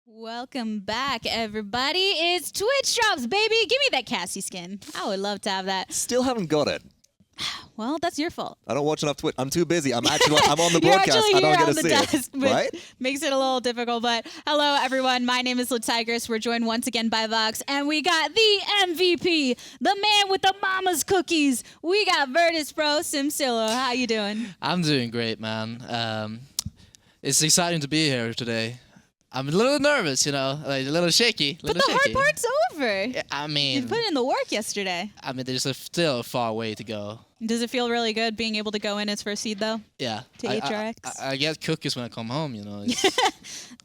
Welcome back, everybody. It's Twitch Drops, baby. Give me that Cassie skin. I would love to have that. Still haven't got it. Well, that's your fault. I don't watch enough Twitch. I'm too busy. I'm actually I'm on the You're broadcast. actually I don't here get on to the see desk, it. but Right? makes it a little difficult. But hello, everyone. My name is Tigress. We're joined once again by Vox, and we got the MVP, the man with the mama's cookies. We got Virtus Pro Simcillo. How you doing? I'm doing great, man. It's exciting to be here today. I'm a little nervous, you know, like a little shaky. But the hard part's over. Yeah, I You mean, put in the work yesterday. there's still a far way to go. Does it feel really good being able to go in as first seed, though? Yeah. To I, HRX? I get cookies when I come home, you know.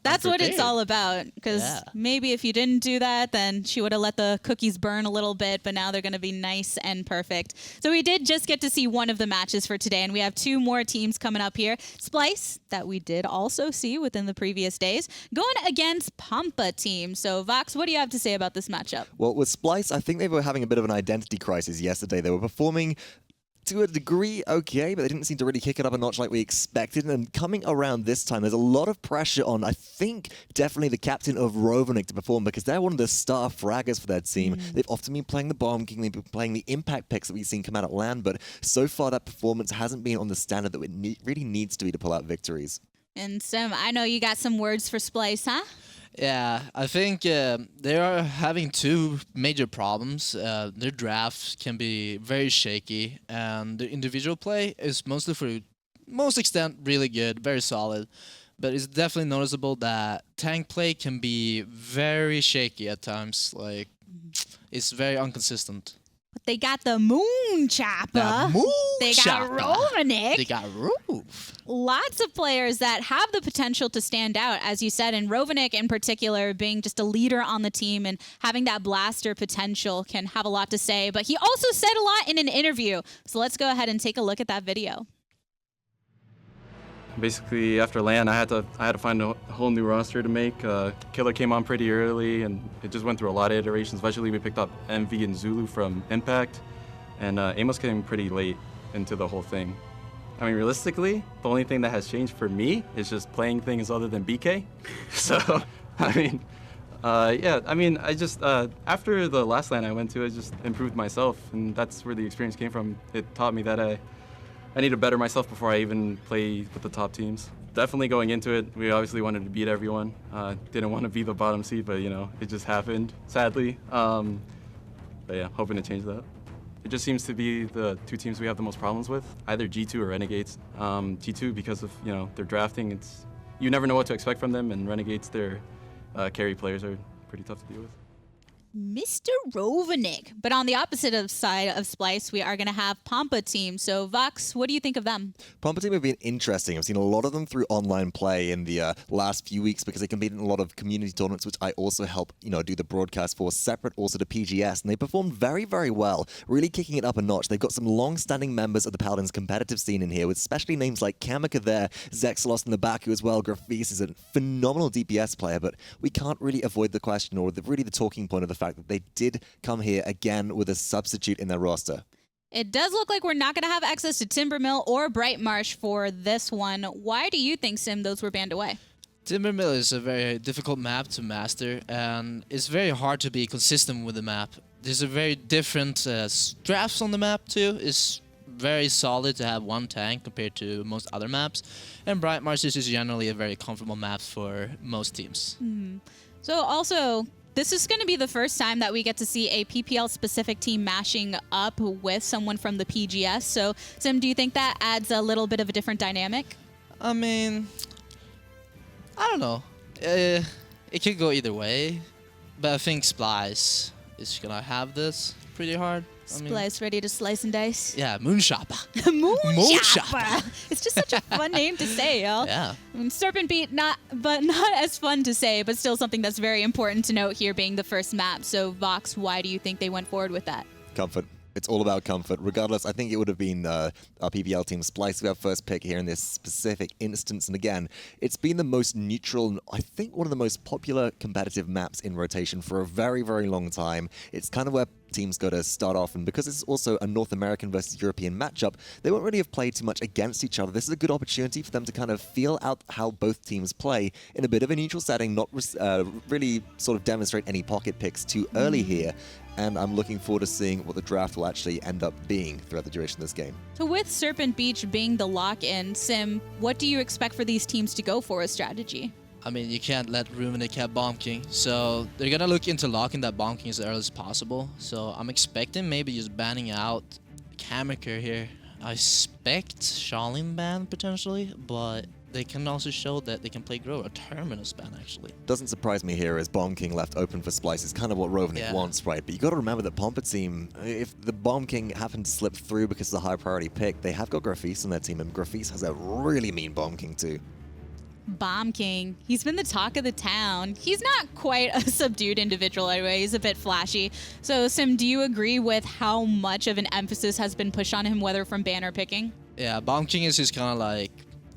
That's what it's prepared. all about. Because Yeah. maybe if you didn't do that, then she would have let the cookies burn a little bit, but now they're going to be nice and perfect. So we did just get to see one of the matches for today, and we have two more teams coming up here. Splyce, that we did also see within the previous days, going against Pompa Team. So Vox, what do you have to say about this matchup? Well, with Splyce, I think they were having a bit of an identity crisis yesterday. They were performing to a degree okay, but they didn't seem to really kick it up a notch like we expected. And coming around this time, there's a lot of pressure on, I think, definitely the captain of Rovaniik to perform because they're one of the star fraggers for their team. They've often been playing the Bomb King, they've been playing the impact picks that we've seen come out at LAN, but so far that performance hasn't been on the standard that it really needs to be to pull out victories. And Sim, I know you got some words for Splyce, huh? Yeah, I think they are having two major problems. Their draft can be very shaky, and the individual play is mostly, for most extent, really good, very solid. But it's definitely noticeable that tank play can be very shaky at times. Like, it's very inconsistent. But they got the MoonChopperr. They got Rovaniik. They got Roof. Lots of players that have the potential to stand out, as you said, and Rovaniik in particular being just a leader on the team and having that blaster potential can have a lot to say. But he also said a lot in an interview. So let's go ahead and take a look at that video. Basically, after LAN, I had to find a whole new roster to make. Killer came on pretty early, and it just went through a lot of iterations. Eventually, we picked up MV and Zulu from Impact, and Amos came pretty late into the whole thing. I mean, realistically, the only thing that has changed for me is just playing things other than BK. So, I just after the last LAN I went to, I just improved myself, and that's where the experience came from. It taught me that I need to better myself before I even play with the top teams. Definitely going into it, we obviously wanted to beat everyone. Didn't want to be the bottom seed, but you know, it just happened, sadly. But yeah, hoping to change that. It just seems to be the two teams we have the most problems with, either G2 or Renegades. G2 because of, you know, their drafting, you never know what to expect from them, and Renegades, their carry players are pretty tough to deal with. Mr. Rovaniik. But on the opposite side of Splyce, we are going to have Pompa Team. So Vox, what do you think of them? Pompa Team have been interesting. I've seen a lot of them through online play in the last few weeks because they compete in a lot of community tournaments, which I also help, do the broadcast for, separate also to PGS. And they performed very, very well, really kicking it up a notch. They've got some long-standing members of the Paladins competitive scene in here, with especially names like Kamyker there, Zexelos and theBAKU as well. Grafiese is a phenomenal DPS player, but we can't really avoid the question or really the talking point of the fact that they did come here again with a substitute in their roster. It does look like we're not going to have access to Timbermill or Brightmarsh for this one. Why do you think, Sim, those were banned away? Timbermill is a very difficult map to master, and it's very hard to be consistent with the map. There's a very different drafts on the map too. It's very solid to have one tank compared to most other maps, and Brightmarsh is generally a very comfortable map for most teams. So also, this is going to be the first time that we get to see a PPL-specific team mashing up with someone from the PGS. So, Sim, do you think that adds a little bit of a different dynamic? I mean, I don't know. It could go either way, but I think Splyce is going to have this pretty hard. Splyce ready to slice and dice? Yeah, MoonChopperr. MoonChopperr. It's just such a fun name to say, y'all. Yeah. I mean, Serpent Beat, not as fun to say, but still something that's very important to note here being the first map. So, Vox, why do you think they went forward with that? Comfort. It's all about comfort. Regardless, I think it would have been our PPL team, Splyce, who have first pick here in this specific instance. And again, it's been the most neutral and I think one of the most popular competitive maps in rotation for a very, very long time. It's kind of where teams go to start off, and because it's also a North American versus European matchup, they won't really have played too much against each other. This is a good opportunity for them to kind of feel out how both teams play in a bit of a neutral setting, not really sort of demonstrate any pocket picks too early here. And I'm looking forward to seeing what the draft will actually end up being throughout the duration of this game. So with Serpent Beach being the lock-in, Sim, what do you expect for these teams to go for as strategy? I mean, you can't let Rovaniik have Bomb King, so they're gonna look into locking that Bomb King as early as possible. So I'm expecting maybe just banning out Kamyker here. I expect Shaolin ban potentially, but they can also show that they can play Grow, a Terminus ban actually. Doesn't surprise me here as Bomb King left open for Splyce is kind of what Rovaniik wants, right? But you got to remember that Pompa Team, if the Bomb King happened to slip through because of the high priority pick, they have got Grafiese on their team, and Grafiese has a really mean Bomb King too. Bomb King. He's been the talk of the town. He's not quite a subdued individual anyway. He's a bit flashy. So, Sim, do you agree with how much of an emphasis has been pushed on him, whether from ban or picking? Yeah, Bomb King is just kind of like,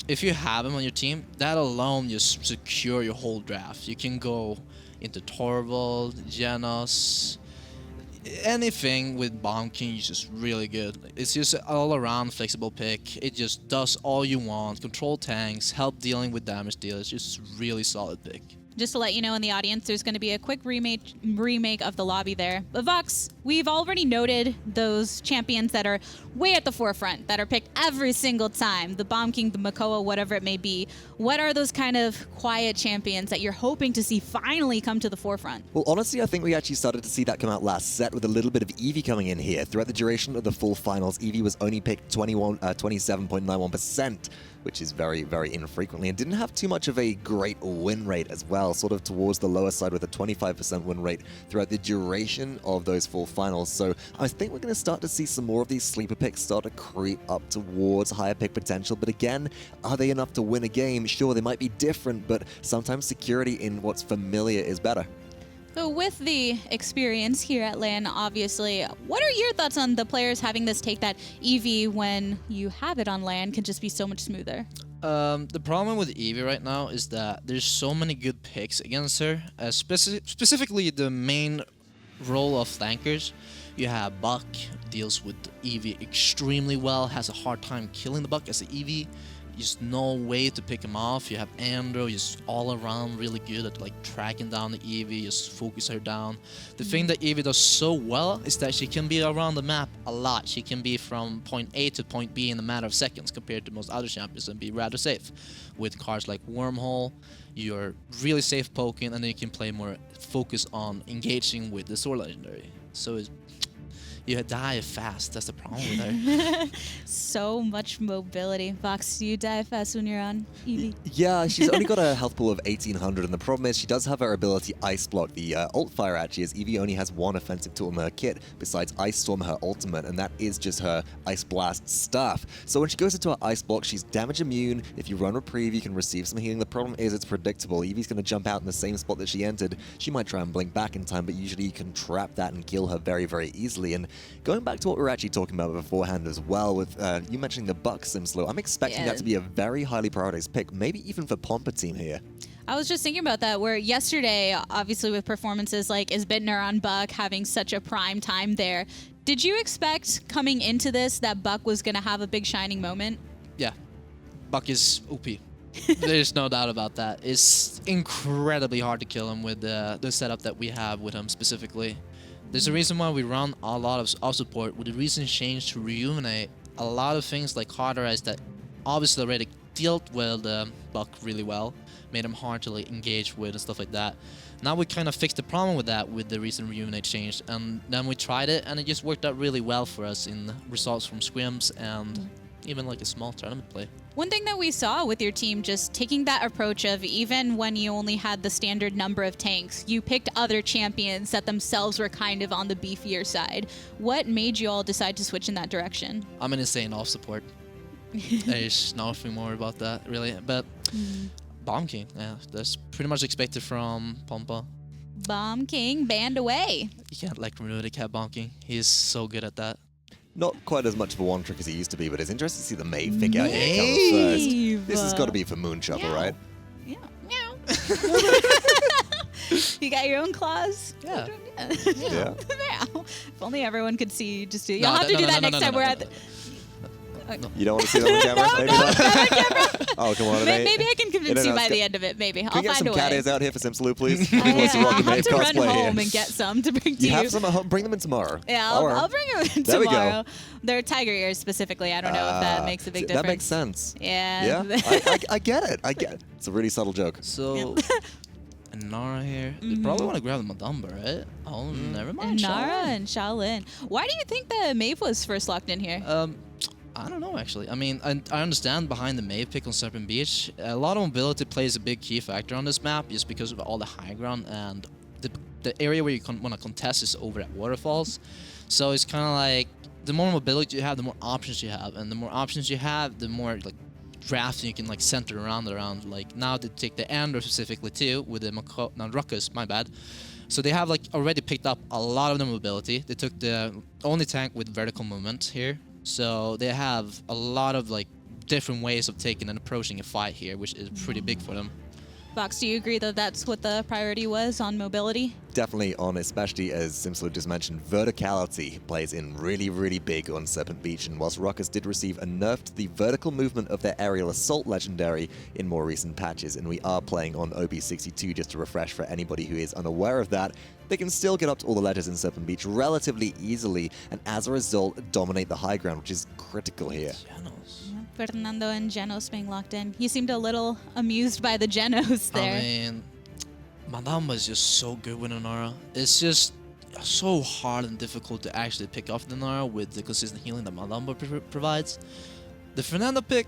if you have him on your team, that alone just secure your whole draft. You can go into Torvald, Genos, anything with Bomb King is just really good. It's just an all-around flexible pick. It just does all you want. Control tanks, help dealing with damage dealers. Just really solid pick. Just to let you know in the audience, there's going to be a quick remake of the lobby there. But Vox, we've already noted those champions that are way at the forefront, that are picked every single time. The Bomb King, the Makoa, whatever it may be. What are those kind of quiet champions that you're hoping to see finally come to the forefront? Well, honestly, I think we actually started to see that come out last set with a little bit of Eevee coming in here. Throughout the duration of the full finals, Eevee was only picked 27.91%. Which is very, very infrequently, and didn't have too much of a great win rate as well, sort of towards the lower side with a 25% win rate throughout the duration of those full finals. So I think we're going to start to see some more of these sleeper picks start to creep up towards higher pick potential. But again, are they enough to win a game? Sure, they might be different, but sometimes security in what's familiar is better. So with the experience here at LAN, obviously, what are your thoughts on the players having this take that Eevee, when you have it on LAN, can just be so much smoother? The problem with Eevee right now is that there's so many good picks against her, specifically the main role of flankers. You have Buck, deals with Eevee extremely well, has a hard time killing the Buck as an Eevee. Just no way to pick him off. You have Andro, just all around really good at like tracking down the Eevee, just focus her down. The thing that Eevee does so well is that she can be around the map a lot. She can be from point A to point B in a matter of seconds compared to most other champions and be rather safe. With cards like Wormhole, you're really safe poking, and then you can play more focus on engaging with the Sword Legendary. So you die fast. That's the problem with her. So much mobility. Vox, do you die fast when you're on Eevee? Yeah, she's only got a health pool of 1800, and the problem is she does have her ability Ice Block. The ult fire actually is Eevee only has one offensive tool in her kit besides Ice Storm, her ultimate, and that is just her Ice Blast stuff. So when she goes into her Ice Block, she's damage immune. If you run Reprieve, you can receive some healing. The problem is it's predictable. Eevee's going to jump out in the same spot that she entered. She might try and blink back in time, but usually you can trap that and kill her very, very easily. And going back to what we were actually talking about beforehand as well, with you mentioning the Buck Simslow, I'm expecting that to be a very highly prioritized pick, maybe even for Pompa Team here. I was just thinking about that, where yesterday, obviously with performances like Isbitner on Buck having such a prime time there, did you expect coming into this that Buck was going to have a big shining moment? Yeah, Buck is OP. There's no doubt about that. It's incredibly hard to kill him with the setup that we have with him specifically. There's a reason why we run a lot of off support. With the recent change to Rejuvenate, a lot of things like Hi-Rez that obviously already dealt with Buck really well, made him hard to like engage with and stuff like that. Now we kind of fixed the problem with that with the recent Rejuvenate change, and then we tried it, and it just worked out really well for us in results from scrims and even like a small tournament play. One thing that we saw with your team, just taking that approach of even when you only had the standard number of tanks, you picked other champions that themselves were kind of on the beefier side. What made you all decide to switch in that direction? I'm an insane off support. There's nothing more about that, really. But Bomb King, yeah, that's pretty much expected from Pompa. Bomb King banned away. You can't like remove the cat Bomb King. He's so good at that. Not quite as much of a one trick as he used to be, but it's interesting to see the Maeve figure out here come first. This has got to be for MoonChopperr, right? Yeah. Meow. You got your own claws? Yeah. Yeah. If only everyone could see you just do. You'll have to do that next time we're at the... You don't want to see that on camera? Maybe not. Oh, come on. Maybe I can convince you by the end of it. Maybe. I'll Can we get find some a way. cat ears out here for Simsaloo, please? Who wants to rock I'll a have Maeve to run cosplay home here? and get some to bring to You you. have some at home? Bring them in tomorrow. Yeah, I'll bring them in There we tomorrow. go. They're tiger ears specifically. I don't know if that makes a big difference. That makes sense. Yeah. Yeah? I get it. I get it. It's a really subtle joke. So, Nara here. They probably want to grab the Madamba, right? Oh, never mind. Nara and Shaolin. Why do you think the Maeve was first locked in here? I don't know, actually. I mean, I understand behind the Maeve pick on Serpent Beach. A lot of mobility plays a big key factor on this map just because of all the high ground and the area where you want to contest is over at Waterfalls. So it's kind of like the more mobility you have, the more options you have. And the more options you have, the more like drafting you can like center around. Like now they take the Ender specifically too with the Ruckus, my bad. So they have like already picked up a lot of the mobility. They took the only tank with vertical movement here. So they have a lot of like different ways of taking and approaching a fight here, which is pretty big for them. Box, do you agree that that's what the priority was on mobility? Definitely on, especially as Simsaloo just mentioned, verticality plays in really, really big on Serpent Beach. And whilst Ruckus did receive a nerf to the vertical movement of their aerial assault legendary in more recent patches, and we are playing on OB62 just to refresh for anybody who is unaware of that, they can still get up to all the ledges in Serpent Beach relatively easily, and as a result, dominate the high ground, which is critical here. Fernando and Genos being locked in. You seemed a little amused by the Genos there. I mean, Madamba is just so good with Nara. It's just so hard and difficult to actually pick off the Nara with the consistent healing that Madamba provides. The Fernando pick,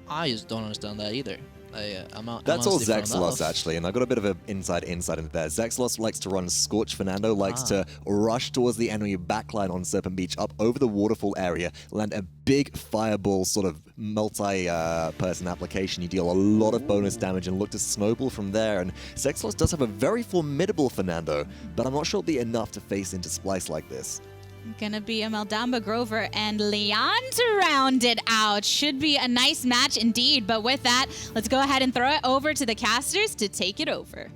I just don't understand that either. That's all Zexelos, actually, and I got a bit of an inside into there. Zexelos likes to run Scorch. Fernando likes to rush towards the enemy backline on Serpent Beach up over the waterfall area, land a big fireball sort of multi-person application. You deal a lot of bonus damage and look to snowball from there, and Zexelos does have a very formidable Fernando, but I'm not sure it'll be enough to face into Splyce like this. Gonna be a Madamba Grover and Leon to round it out. Should be a nice match indeed, but with that, let's go ahead and throw it over to the casters to take it over.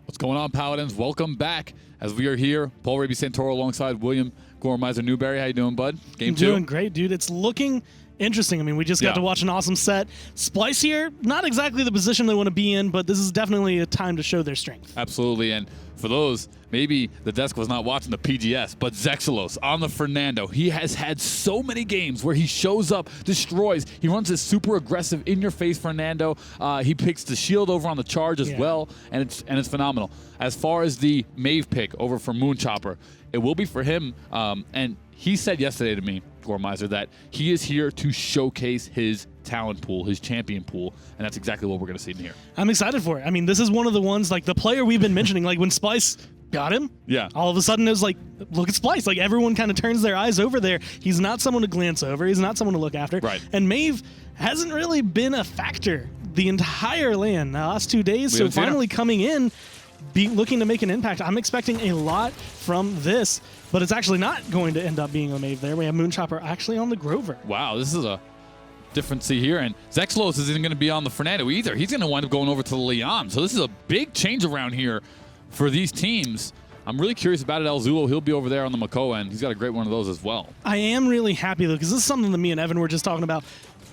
What's going on, Paladins? Welcome back as we are here. Paul Raby Santoro alongside William Gormizer Newberry. How you doing, bud? Game 2? Doing great, dude. It's looking interesting. I mean, we just got to watch an awesome set. Splyce here, not exactly the position they want to be in, but this is definitely a time to show their strength. Absolutely, and for those, maybe the desk was not watching the PGS, but Zexelos on the Fernando. He has had so many games where he shows up, destroys. He runs this super aggressive, in-your-face Fernando. He picks the shield over on the charge as well, and it's phenomenal. As far as the Maeve pick over for MoonChopperr, it will be for him, and he said yesterday to me, Gormizer, that he is here to showcase his talent pool, his champion pool, and that's exactly what we're going to see in here. I'm excited for it. I mean, this is one of the ones, like the player we've been mentioning, like when Splyce got him, all of a sudden it was like, look at Splyce. Like everyone kind of turns their eyes over there. He's not someone to glance over. He's not someone to look after. Right. And Maeve hasn't really been a factor the entire LAN the last 2 days, so finally coming in, looking to make an impact. I'm expecting a lot from this, but it's actually not going to end up being a Maeve there. We have MoonChopperr actually on the Grover. Wow, this is a difference here, and Zexelos isn't going to be on the Fernando either. He's going to wind up going over to the Leon, so this is a big change around here for these teams. I'm really curious about it. ElZulu, he'll be over there on the Mako end. He's got a great one of those as well. I am really happy, though, because this is something that me and Evan were just talking about.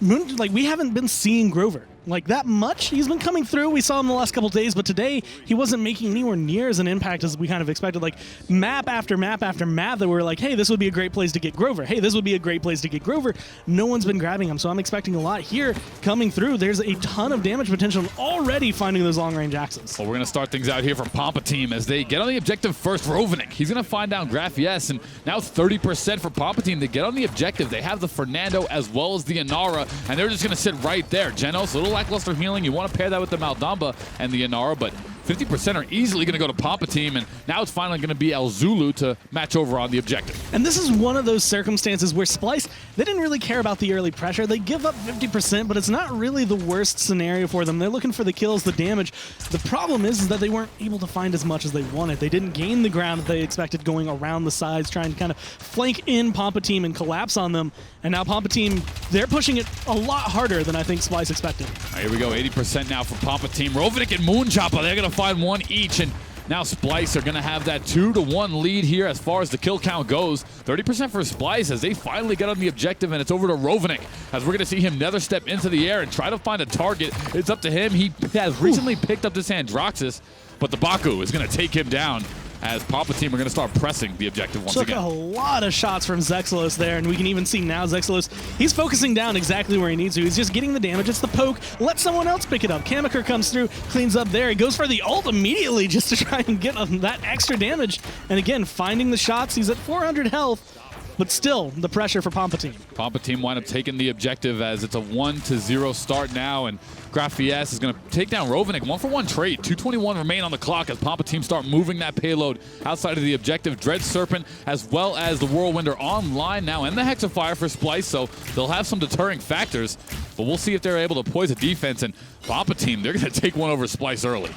We haven't been seeing Grover like that much. He's been coming through. We saw him the last couple days, but today he wasn't making anywhere near as an impact as we kind of expected. Like map after map after map that we're like, hey, this would be a great place to get Grover. Hey, this would be a great place to get Grover. No one's been grabbing him, so I'm expecting a lot here coming through. There's a ton of damage potential already finding those long-range axes. Well, we're going to start things out here from Pompa Team as they get on the objective first. Rovaniik, he's going to find down Grafiese, and now 30% for Pompa Team. They get on the objective. They have the Fernando as well as the Inara, and they're just going to sit right there. Genos, a little lackluster healing. You want to pair that with the Madamba and the Inara, but 50% are easily going to go to Pompa Team, and now it's finally going to be ElZulu to match over on the objective. And this is one of those circumstances where Splyce, they didn't really care about the early pressure. They give up 50%, but it's not really the worst scenario for them. They're looking for the kills, the damage. The problem is that they weren't able to find as much as they wanted. They didn't gain the ground that they expected going around the sides, trying to kind of flank in Pompa Team and collapse on them. And now Pompa Team, they're pushing it a lot harder than I think Splyce expected. All right, here we go, 80% now for Pompa Team. Rovaniik and MoonChopperr, they're going to find one each, and Now Splyce are going to have that 2-1 lead here as far as the kill count goes. 30% for Splyce as they finally get on the objective, and it's over to Rovaniik as we're going to see him nether step into the air and try to find a target. It's up to him. He has recently picked up this Androxus, but theBAKU is going to take him down as Pompa Team are going to start pressing the objective once again. Took a lot of shots from Zexelos there, and we can even see now Zexelos, he's focusing down exactly where he needs to. He's just getting the damage. It's the poke. Let someone else pick it up. Kamyker comes through, cleans up there. He goes for the ult immediately just to try and get that extra damage. And again, finding the shots. He's at 400 health. But still, the pressure for Pompa Team. Pompa Team wind up taking the objective as it's a 1-0 start now, and Grafiese is going to take down Rovaniik. 1-for-1 trade. 2:21 remain on the clock as Pompa Team start moving that payload outside of the objective. Dread Serpent as well as the Whirlwind are online now, and the Hexafire for Splyce, so they'll have some deterring factors. But we'll see if they're able to poise the defense, and Pompa Team, they're going to take one over Splyce early.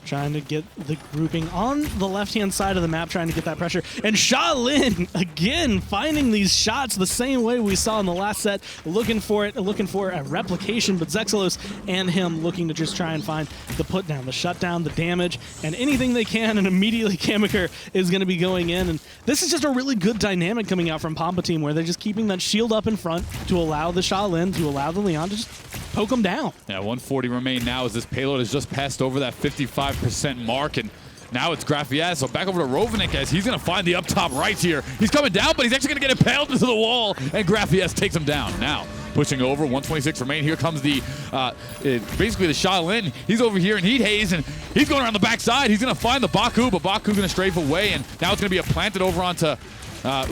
Trying to get the grouping on the left-hand side of the map, trying to get that pressure. And Shaolin, again, finding these shots the same way we saw in the last set, looking for it, looking for a replication, but Zexelos and him looking to just try and find the put down, the shutdown, the damage, and anything they can, and immediately Kamyker is going to be going in. And this is just a really good dynamic coming out from Pompa Team, where they're just keeping that shield up in front to allow the Shaolin, to allow the Leon to just poke them down. Yeah, 140 remain now as this payload has just passed over that 55% mark, and now it's Grafiese. So back over to Rovaniik as he's going to find the up top right here. He's coming down, but he's actually going to get impaled into the wall, and Grafiese takes him down. Now, pushing over, 126 remain. Here comes the, basically the Shaolin. He's over here in Heat Haze, and he's going around the backside. He's going to find the BAKU, but BAKU's going to strafe away, and now it's going to be a planted over onto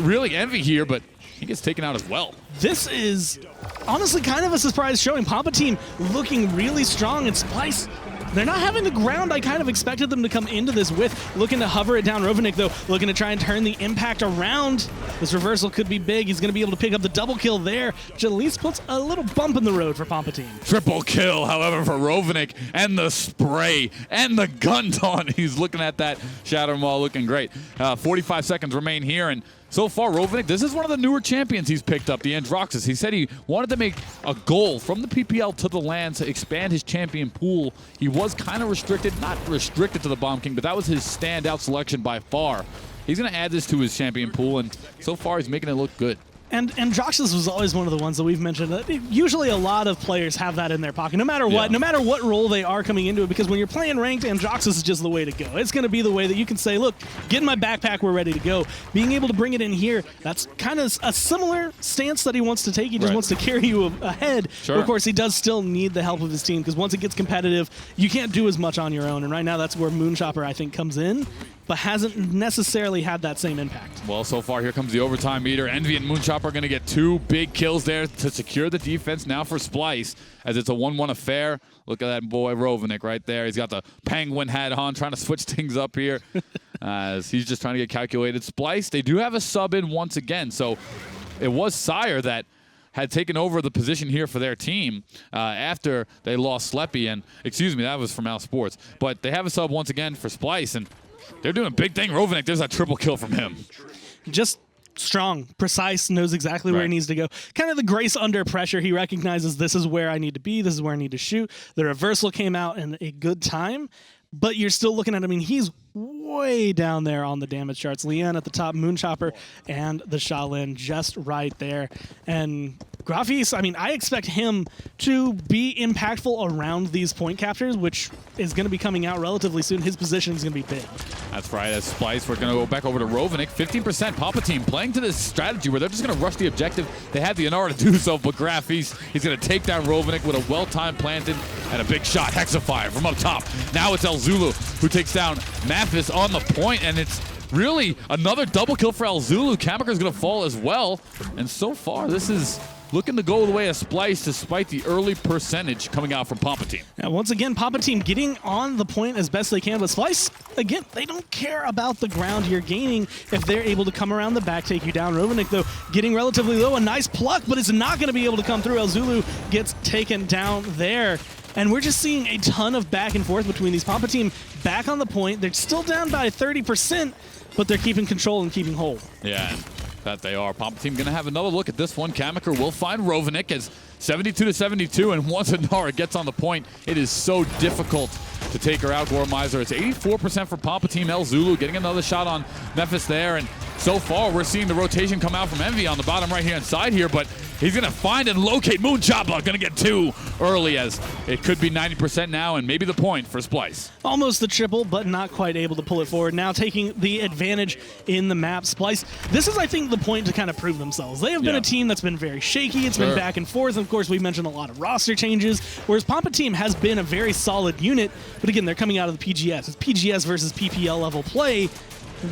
really Envy here, but he gets taken out as well. This is honestly kind of a surprise showing. Pompa Team looking really strong, and Splyce, they're not having the ground I kind of expected them to come into this with. Looking to hover it down. Rovaniik, though, looking to try and turn the impact around. This reversal could be big. He's going to be able to pick up the double kill there, which at least puts a little bump in the road for Pompa Team. Triple kill, however, for Rovaniik, and the spray and the gun taunt. He's looking at that Shatter Maul looking great. 45 seconds remain here, and so far, Rovaniik, this is one of the newer champions he's picked up, the Androxus. He said he wanted to make a goal from the PPL to the LAN to expand his champion pool. He was kind of restricted, not restricted to the Bomb King, but that was his standout selection by far. He's going to add this to his champion pool, and so far he's making it look good. And Androxus was always one of the ones that we've mentioned. Usually a lot of players have that in their pocket, no matter what, no matter what role they are coming into it, because when you're playing ranked, Androxus is just the way to go. It's going to be the way that you can say, look, get in my backpack, we're ready to go. Being able to bring it in here, that's kind of a similar stance that he wants to take. He just wants to carry you ahead. Sure. But of course, he does still need the help of his team, because once it gets competitive, you can't do as much on your own. And right now, that's where MoonChopperr, I think, comes in, but hasn't necessarily had that same impact. Well, so far, here comes the overtime meter. Envy and MoonChopperr are going to get 2 big kills there to secure the defense now for Splyce, as it's a 1-1 affair. Look at that boy Rovaniik right there. He's got the penguin hat on, trying to switch things up here as he's just trying to get calculated. Splyce, they do have a sub in once again, so it was Sire that had taken over the position here for their team after they lost Sleppy, and excuse me, that was from Al Sports. But they have a sub once again for Splyce, and they're doing a big thing. Rovaniik, there's that triple kill from him. Just strong, precise, knows exactly where he needs to go. Kind of the grace under pressure. He recognizes this is where I need to be, this is where I need to shoot. The reversal came out in a good time, but you're still looking at, I mean, he's way down there on the damage charts. Leon at the top, MoonChopperr, and the Shaolin just right there. And Grafiese, I mean, I expect him to be impactful around these point captures, which is going to be coming out relatively soon. His position is going to be big. That's right. As Splyce, we're going to go back over to Rovaniik. 15% Pompa Team playing to this strategy where they're just going to rush the objective. They have the Inara to do so, but Grafiese, he's going to take down Rovaniik with a well-timed planted and a big shot. Hexafire from up top. Now it's ElZulu who takes down Mefis on the point, and it's really another double kill for ElZulu. Kamyker is going to fall as well, and so far this is looking to go the way of Splyce despite the early percentage coming out from Pompa Team. Now, once again, Pompa Team getting on the point as best they can, but Splyce, again, they don't care about the ground you're gaining if they're able to come around the back, take you down. Rovaniik, though, getting relatively low, a nice pluck, but it's not going to be able to come through. ElZulu gets taken down there. And we're just seeing a ton of back and forth between these. Pompa Team back on the point. They're still down by 30%, but they're keeping control and keeping hold. Yeah. That they are. Pompa Team going to have another look at this one. Kamyker will find Rovaniik as 72-72, and once Inara gets on the point, it is so difficult to take her out, Gormizer. It's 84% for Pompa Team. ElZulu getting another shot on Mefis there, and so far we're seeing the rotation come out from Envy on the bottom right-hand side here, but he's going to find and locate MoonChopperr. Going to get 2 early, as it could be 90% now, and maybe the point for Splyce. Almost the triple, but not quite able to pull it forward. Now taking the advantage in the map. Splyce, this is, I think, the point to kind of prove themselves. They have been a team that's been very shaky. It's been back and forth. And of course, we mentioned a lot of roster changes, whereas Pompa Team has been a very solid unit. But again, they're coming out of the PGS. It's PGS versus PPL level play.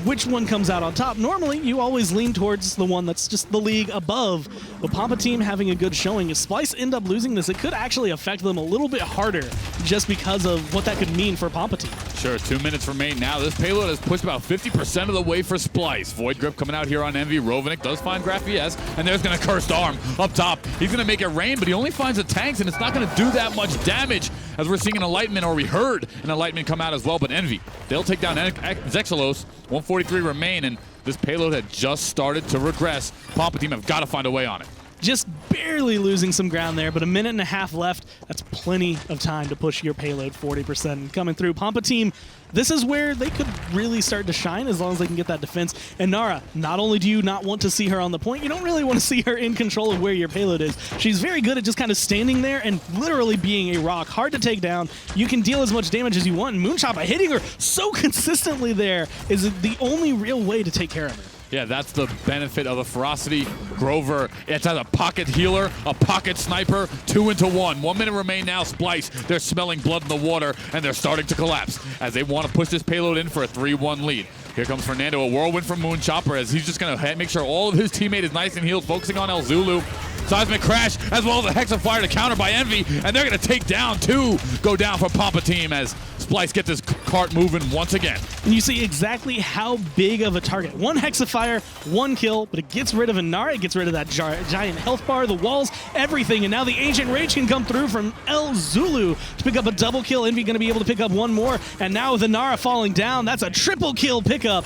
Which one comes out on top? Normally, you always lean towards the one that's just the league above. But Pompa Team having a good showing. If Splyce end up losing this, it could actually affect them a little bit harder just because of what that could mean for Pompa Team. Sure, 2 minutes remain now. This payload has pushed about 50% of the way for Splyce. Void Grip coming out here on Envy. Rovaniik does find Grafiese, and there's going to Cursed Arm up top. He's going to make it rain, but he only finds the tanks, and it's not going to do that much damage, as we're seeing an Enlightenment, or we heard an Enlightenment come out as well. But Envy, they'll take down Zexelos. 143 remain, and this payload had just started to regress. Pompa Team have got to find a way on it. Just barely losing some ground there, but a minute and a half left. That's plenty of time to push your payload 40% coming through. Pompa Team, this is where they could really start to shine as long as they can get that defense. And Nara, not only do you not want to see her on the point, you don't really want to see her in control of where your payload is. She's very good at just kind of standing there and literally being a rock. Hard to take down. You can deal as much damage as you want, and MoonChopperr hitting her so consistently there is the only real way to take care of her. Yeah, that's the benefit of the ferocity. Grover, it's as a pocket healer, a pocket sniper, 2 into 1. 1 minute remain now. Splyce, they're smelling blood in the water, and they're starting to collapse as they want to push this payload in for a 3-1 lead. Here comes Fernando, a whirlwind from MoonChopperr, as he's just going to make sure all of his teammate is nice and healed, focusing on ElZulu. Seismic Crash, as well as a Hexafire to counter by Envy, and they're going to take down 2. Go down for Pompa Team as Splyce gets this cart moving once again. And you see exactly how big of a target. 1 Hexafire, 1 kill, but it gets rid of Inara, it gets rid of that giant health bar, the walls, everything, and now the Ancient Rage can come through from ElZulu to pick up a double kill. Envy going to be able to pick up 1 more, and now with Inara falling down, that's a triple kill pickup.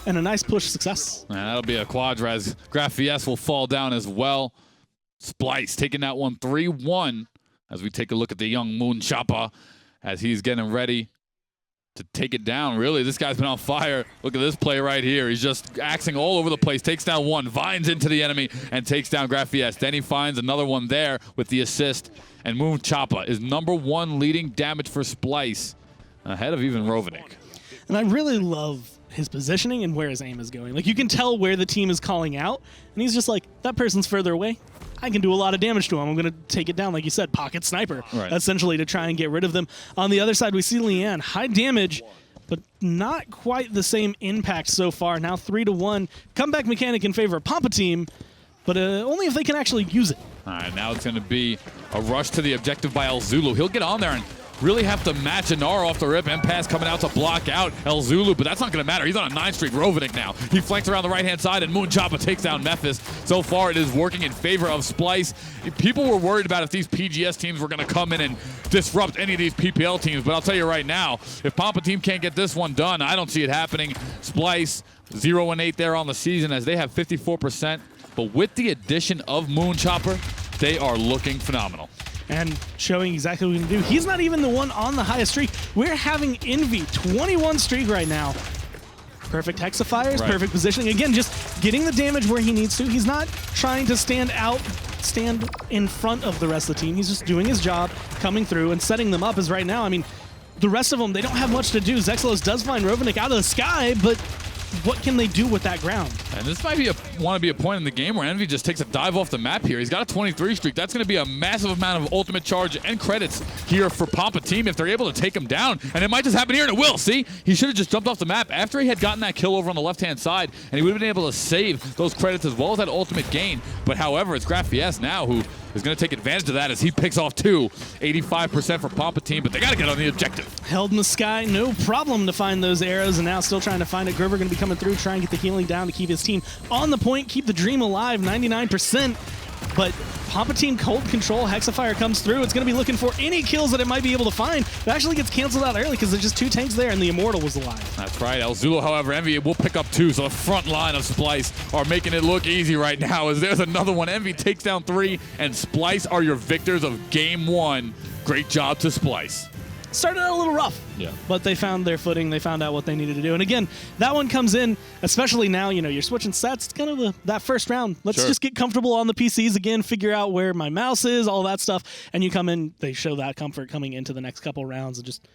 And a nice push success. That'll be a quadra as Grafiese will fall down as well. Splyce taking that one 3-1 as we take a look at the young MoonChopperr as he's getting ready to take it down. Really, this guy's been on fire. Look at this play right here. He's just axing all over the place. Takes down 1, vines into the enemy, and takes down Grafiese. Then he finds another one there with the assist. And MoonChopperr is #1 leading damage for Splyce, ahead of even Rovaniik. And I really love his positioning and where his aim is going. Like, you can tell where the team is calling out, and he's just like, that person's further away. I can do a lot of damage to him. I'm going to take it down, like you said, pocket sniper, essentially, to try and get rid of them. On the other side, we see Leanne. High damage, but not quite the same impact so far. Now 3-1. Comeback mechanic in favor of Pompa Team, but only if they can actually use it. All right, now it's going to be a rush to the objective by ElZulu. He'll get on there and really have to match Inara off the rip. M-Pass coming out to block out ElZulu, but that's not going to matter. He's on a 9-streak Rovaniik now. He flanks around the right-hand side, and MoonChopperr takes down Mefis. So far, it is working in favor of Splyce. People were worried about if these PGS teams were going to come in and disrupt any of these PPL teams, but I'll tell you right now, if Pompa Team can't get this one done, I don't see it happening. Splyce, 0-8 there on the season as they have 54%, but with the addition of MoonChopperr, they are looking phenomenal. And showing exactly what we can do. He's not even the one on the highest streak. We're having Envy, 21 streak right now. Perfect Hexafires, perfect positioning. Again, just getting the damage where he needs to. He's not trying to stand in front of the rest of the team. He's just doing his job, coming through and setting them up. As right now, I mean, the rest of them, they don't have much to do. Zexelos does find Rovaniik out of the sky, but what can they do with that ground? And this might be a point in the game where Envy just takes a dive off the map here. He's got a 23 streak. That's going to be a massive amount of ultimate charge and credits here for Pompa Team if they're able to take him down. And it might just happen here, and it will. See? He should have just jumped off the map after he had gotten that kill over on the left-hand side, and he would have been able to save those credits as well as that ultimate gain. But however, it's Grafiese now who is going to take advantage of that as he picks off 2. 85% for Pompa Team, but they got to get on the objective. Held in the sky, no problem to find those arrows, and now still trying to find it. Grover going to be coming through, trying to get the healing down to keep his team on the point, keep the dream alive, 99%. But Pompa Team Cold Control Hexafire comes through. It's going to be looking for any kills that it might be able to find. It actually gets canceled out early because there's just 2 tanks there and the Immortal was alive. That's right. ElZulu, however, Envy will pick up 2. So the front line of Splyce are making it look easy right now as there's another one. Envy takes down 3, and Splyce are your victors of Game 1. Great job to Splyce. Started out a little rough, but they found their footing. They found out what they needed to do. And again, that one comes in, especially now, you're switching sets. It's kind of that first round. Let's just get comfortable on the PCs again, figure out where my mouse is, all that stuff. And you come in, they show that comfort coming into the next couple rounds and just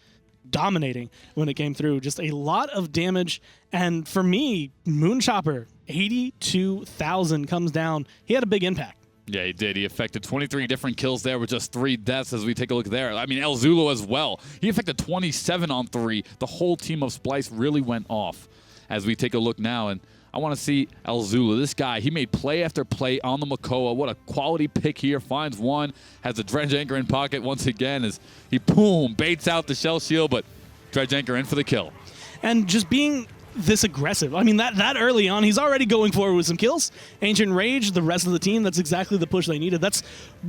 dominating when it came through. Just a lot of damage. And for me, MoonChopperr, 82,000 comes down. He had a big impact. Yeah, he did. He affected 23 different kills there with just 3 deaths as we take a look there. I mean, ElZulu as well. He affected 27 on 3. The whole team of Splyce really went off as we take a look now. And I want to see ElZulu. This guy, he made play after play on the Makoa. What a quality pick here. Finds one, has a Dredge Anchor in pocket once again as he, boom, baits out the Shell Shield, but Dredge Anchor in for the kill. And just being this aggressive. I mean, that early on, he's already going forward with some kills. Ancient Rage, the rest of the team, that's exactly the push they needed. That's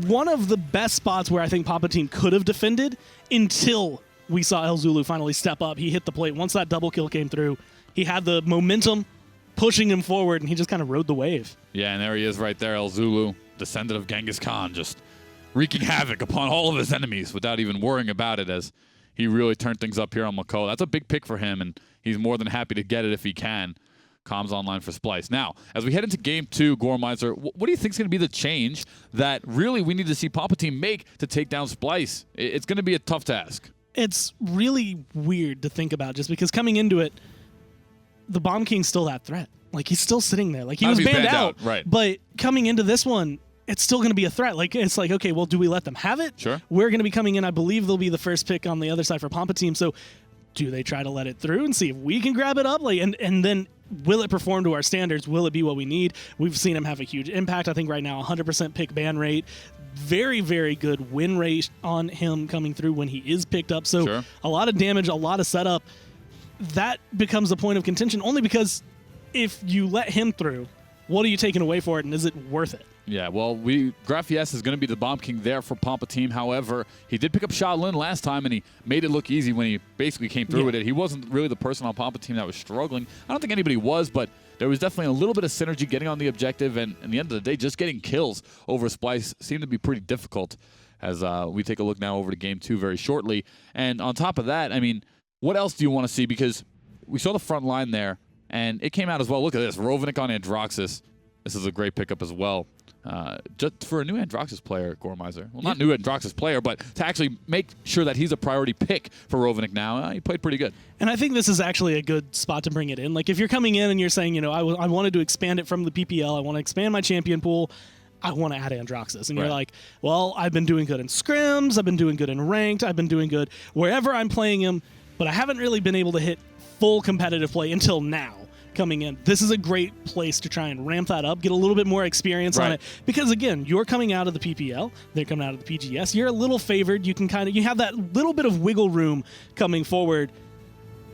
one of the best spots where I think Pompa Team could have defended until we saw ElZulu finally step up. He hit the plate. Once that double kill came through, he had the momentum pushing him forward, and he just kind of rode the wave. Yeah, and there he is right there, ElZulu, descendant of Genghis Khan, just wreaking havoc upon all of his enemies without even worrying about it as he really turned things up here on Makoa. That's a big pick for him, and he's more than happy to get it if he can. Comms online for Splyce. Now, as we head into Game 2, Gormizer, what do you think is going to be the change that really we need to see Pompa Team make to take down Splyce? It's going to be a tough task. It's really weird to think about just because coming into it, the Bomb King's still that threat. Like, he's still sitting there. Like, he was banned out. Right. But coming into this one, it's still going to be a threat. Like, it's like, okay, well, do we let them have it? Sure. We're going to be coming in. I believe they'll be the first pick on the other side for Pompa Team. So do they try to let it through and see if we can grab it up? Like, and then will it perform to our standards? Will it be what we need? We've seen him have a huge impact. I think right now 100% pick ban rate. Very, very good win rate on him coming through when he is picked up. So a lot of damage, a lot of setup. That becomes a point of contention only because if you let him through, what are you taking away for it, and is it worth it? Yeah, well, Grafiese is going to be the Bomb King there for Pompa Team. However, he did pick up Shaolin last time, and he made it look easy when he basically came through with it. He wasn't really the person on Pompa Team that was struggling. I don't think anybody was, but there was definitely a little bit of synergy getting on the objective, and at the end of the day, just getting kills over Splyce seemed to be pretty difficult as we take a look now over to Game 2 very shortly. And on top of that, I mean, what else do you want to see? Because we saw the front line there, and it came out as well. Look at this. Rovaniik on Androxus. This is a great pickup as well. Just for a new Androxus player, Gormizer. Well, not new Androxus player, but to actually make sure that he's a priority pick for Rovaniik now. He played pretty good. And I think this is actually a good spot to bring it in. Like, if you're coming in and you're saying, I wanted to expand it from the PPL, I want to expand my champion pool, I want to add Androxus. And you're like, well, I've been doing good in scrims, I've been doing good in ranked, I've been doing good wherever I'm playing him, but I haven't really been able to hit full competitive play until now. Coming in, this is a great place to try and ramp that up, get a little bit more experience on it, because again, you're coming out of the PPL, they're coming out of the PGS, you're a little favored, you have that little bit of wiggle room coming forward.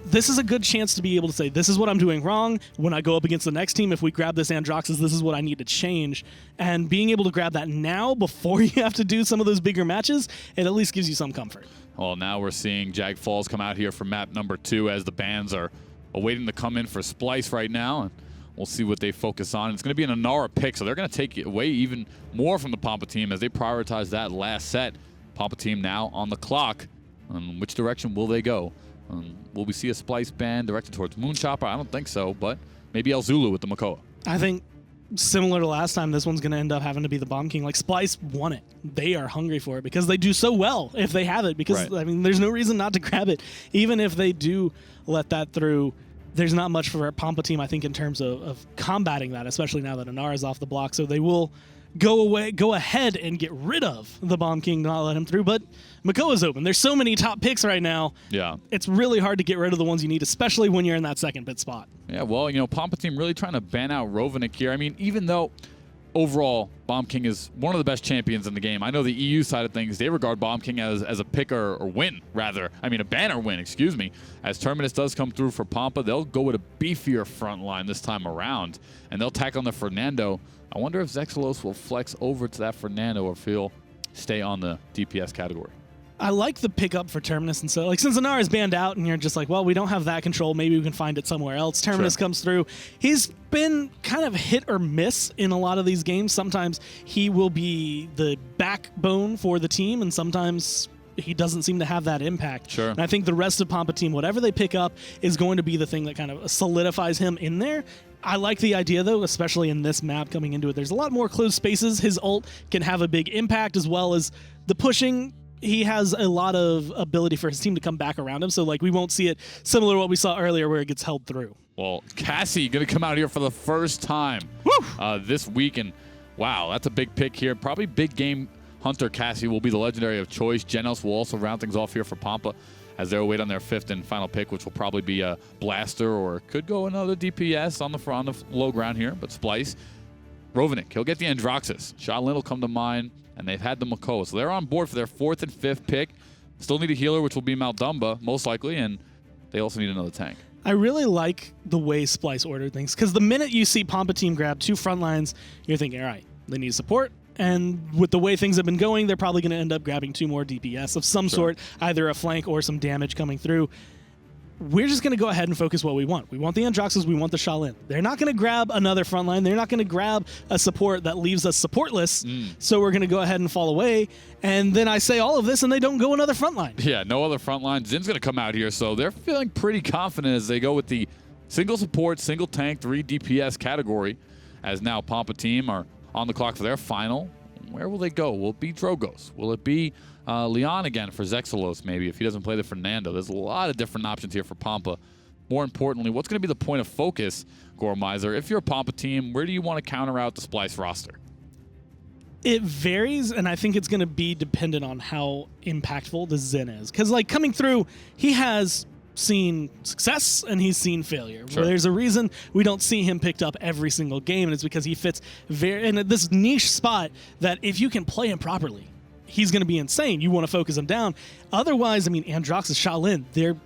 This is a good chance to be able to say, this is what I'm doing wrong. When I go up against the next team, if we grab this Androxus, this is what I need to change. And being able to grab that now before you have to do some of those bigger matches, it at least gives you some comfort. Well, now we're seeing Jag Falls come out here for map number 2 as the bans are awaiting to come in for Splyce right now, and we'll see what they focus on. It's going to be an Inara pick, so they're going to take it away even more from the Pompa Team as they prioritize that last set. Pompa Team now on the clock. Which direction will they go? Will we see a Splyce ban directed towards MoonChopperr? I don't think so, but maybe ElZulu with the Makoa. I think similar to last time, this one's going to end up having to be the Bomb King. Like, Splyce want it. They are hungry for it because they do so well if they have it. Because, I mean, there's no reason not to grab it. Even if they do let that through, there's not much for our Pompa Team, I think, in terms of combating that, especially now that Inara is off the block. So they will go ahead and get rid of the Bomb King, not let him through. But Makoa's open. There's so many top picks right now. Yeah. It's really hard to get rid of the ones you need, especially when you're in that second pit spot. Yeah, well, Pompa Team really trying to ban out Rovaniik here. I mean, even though overall, Bomb King is one of the best champions in the game. I know the EU side of things, they regard Bomb King as a pick or win, rather. I mean, a banner win, excuse me. As Terminus does come through for Pompa, they'll go with a beefier front line this time around, and they'll tack on the Fernando. I wonder if Zexelos will flex over to that Fernando or if he'll stay on the DPS category. I like the pickup for Terminus, and so like since Zanar is banned out and you're just like, well, we don't have that control, maybe we can find it somewhere else. Terminus comes through. He's been kind of hit or miss in a lot of these games. Sometimes he will be the backbone for the team, and sometimes he doesn't seem to have that impact. Sure. And I think the rest of Pompa Team, whatever they pick up, is going to be the thing that kind of solidifies him in there. I like the idea, though, especially in this map coming into it. There's a lot more closed spaces. His ult can have a big impact, as well as the pushing. He has a lot of ability for his team to come back around him, so like we won't see it similar to what we saw earlier where it gets held through. Well, Cassie going to come out here for the first time this week, and wow, that's a big pick here. Probably big game hunter Cassie will be the legendary of choice. Genos will also round things off here for Pompa as they'll wait on their 5th and final pick, which will probably be a Blaster or could go another DPS on the low ground here, but Splyce. Rovaniik, he'll get the Androxus. Shaolin will come to mind, and they've had the Makoa. So they're on board for their 4th and 5th pick. Still need a healer, which will be Maldumba, most likely, and they also need another tank. I really like the way Splyce ordered things, because the minute you see Pompa Team grab 2 front lines, you're thinking, all right, they need support, and with the way things have been going, they're probably going to end up grabbing 2 more DPS of some sort, either a flank or some damage coming through. We're just going to go ahead and focus what we want. We want the Androxus, we want the Shaolin. They're not going to grab another front line. They're not going to grab a support that leaves us supportless, so we're going to go ahead and fall away. And then I say all of this, and they don't go another front line. Yeah, no other front line. Zin's going to come out here, so they're feeling pretty confident as they go with the single support, single tank, 3 DPS category, as now Pompa Team are on the clock for their final. Where will they go? Will it be Drogos? Will it be Leon again for Zexelos, maybe, if he doesn't play the Fernando? There's a lot of different options here for Pompa. More importantly, what's going to be the point of focus, Gormizer? If you're a Pompa Team, where do you want to counter out the Splyce roster? It varies, and I think it's going to be dependent on how impactful the Zen is. Because, like, coming through, he has seen success and he's seen failure. Sure. There's a reason we don't see him picked up every single game, and it's because he fits very in this niche spot that if you can play him properly, he's going to be insane. You want to focus him down. Otherwise, I mean, Androxus, Shaolin, they're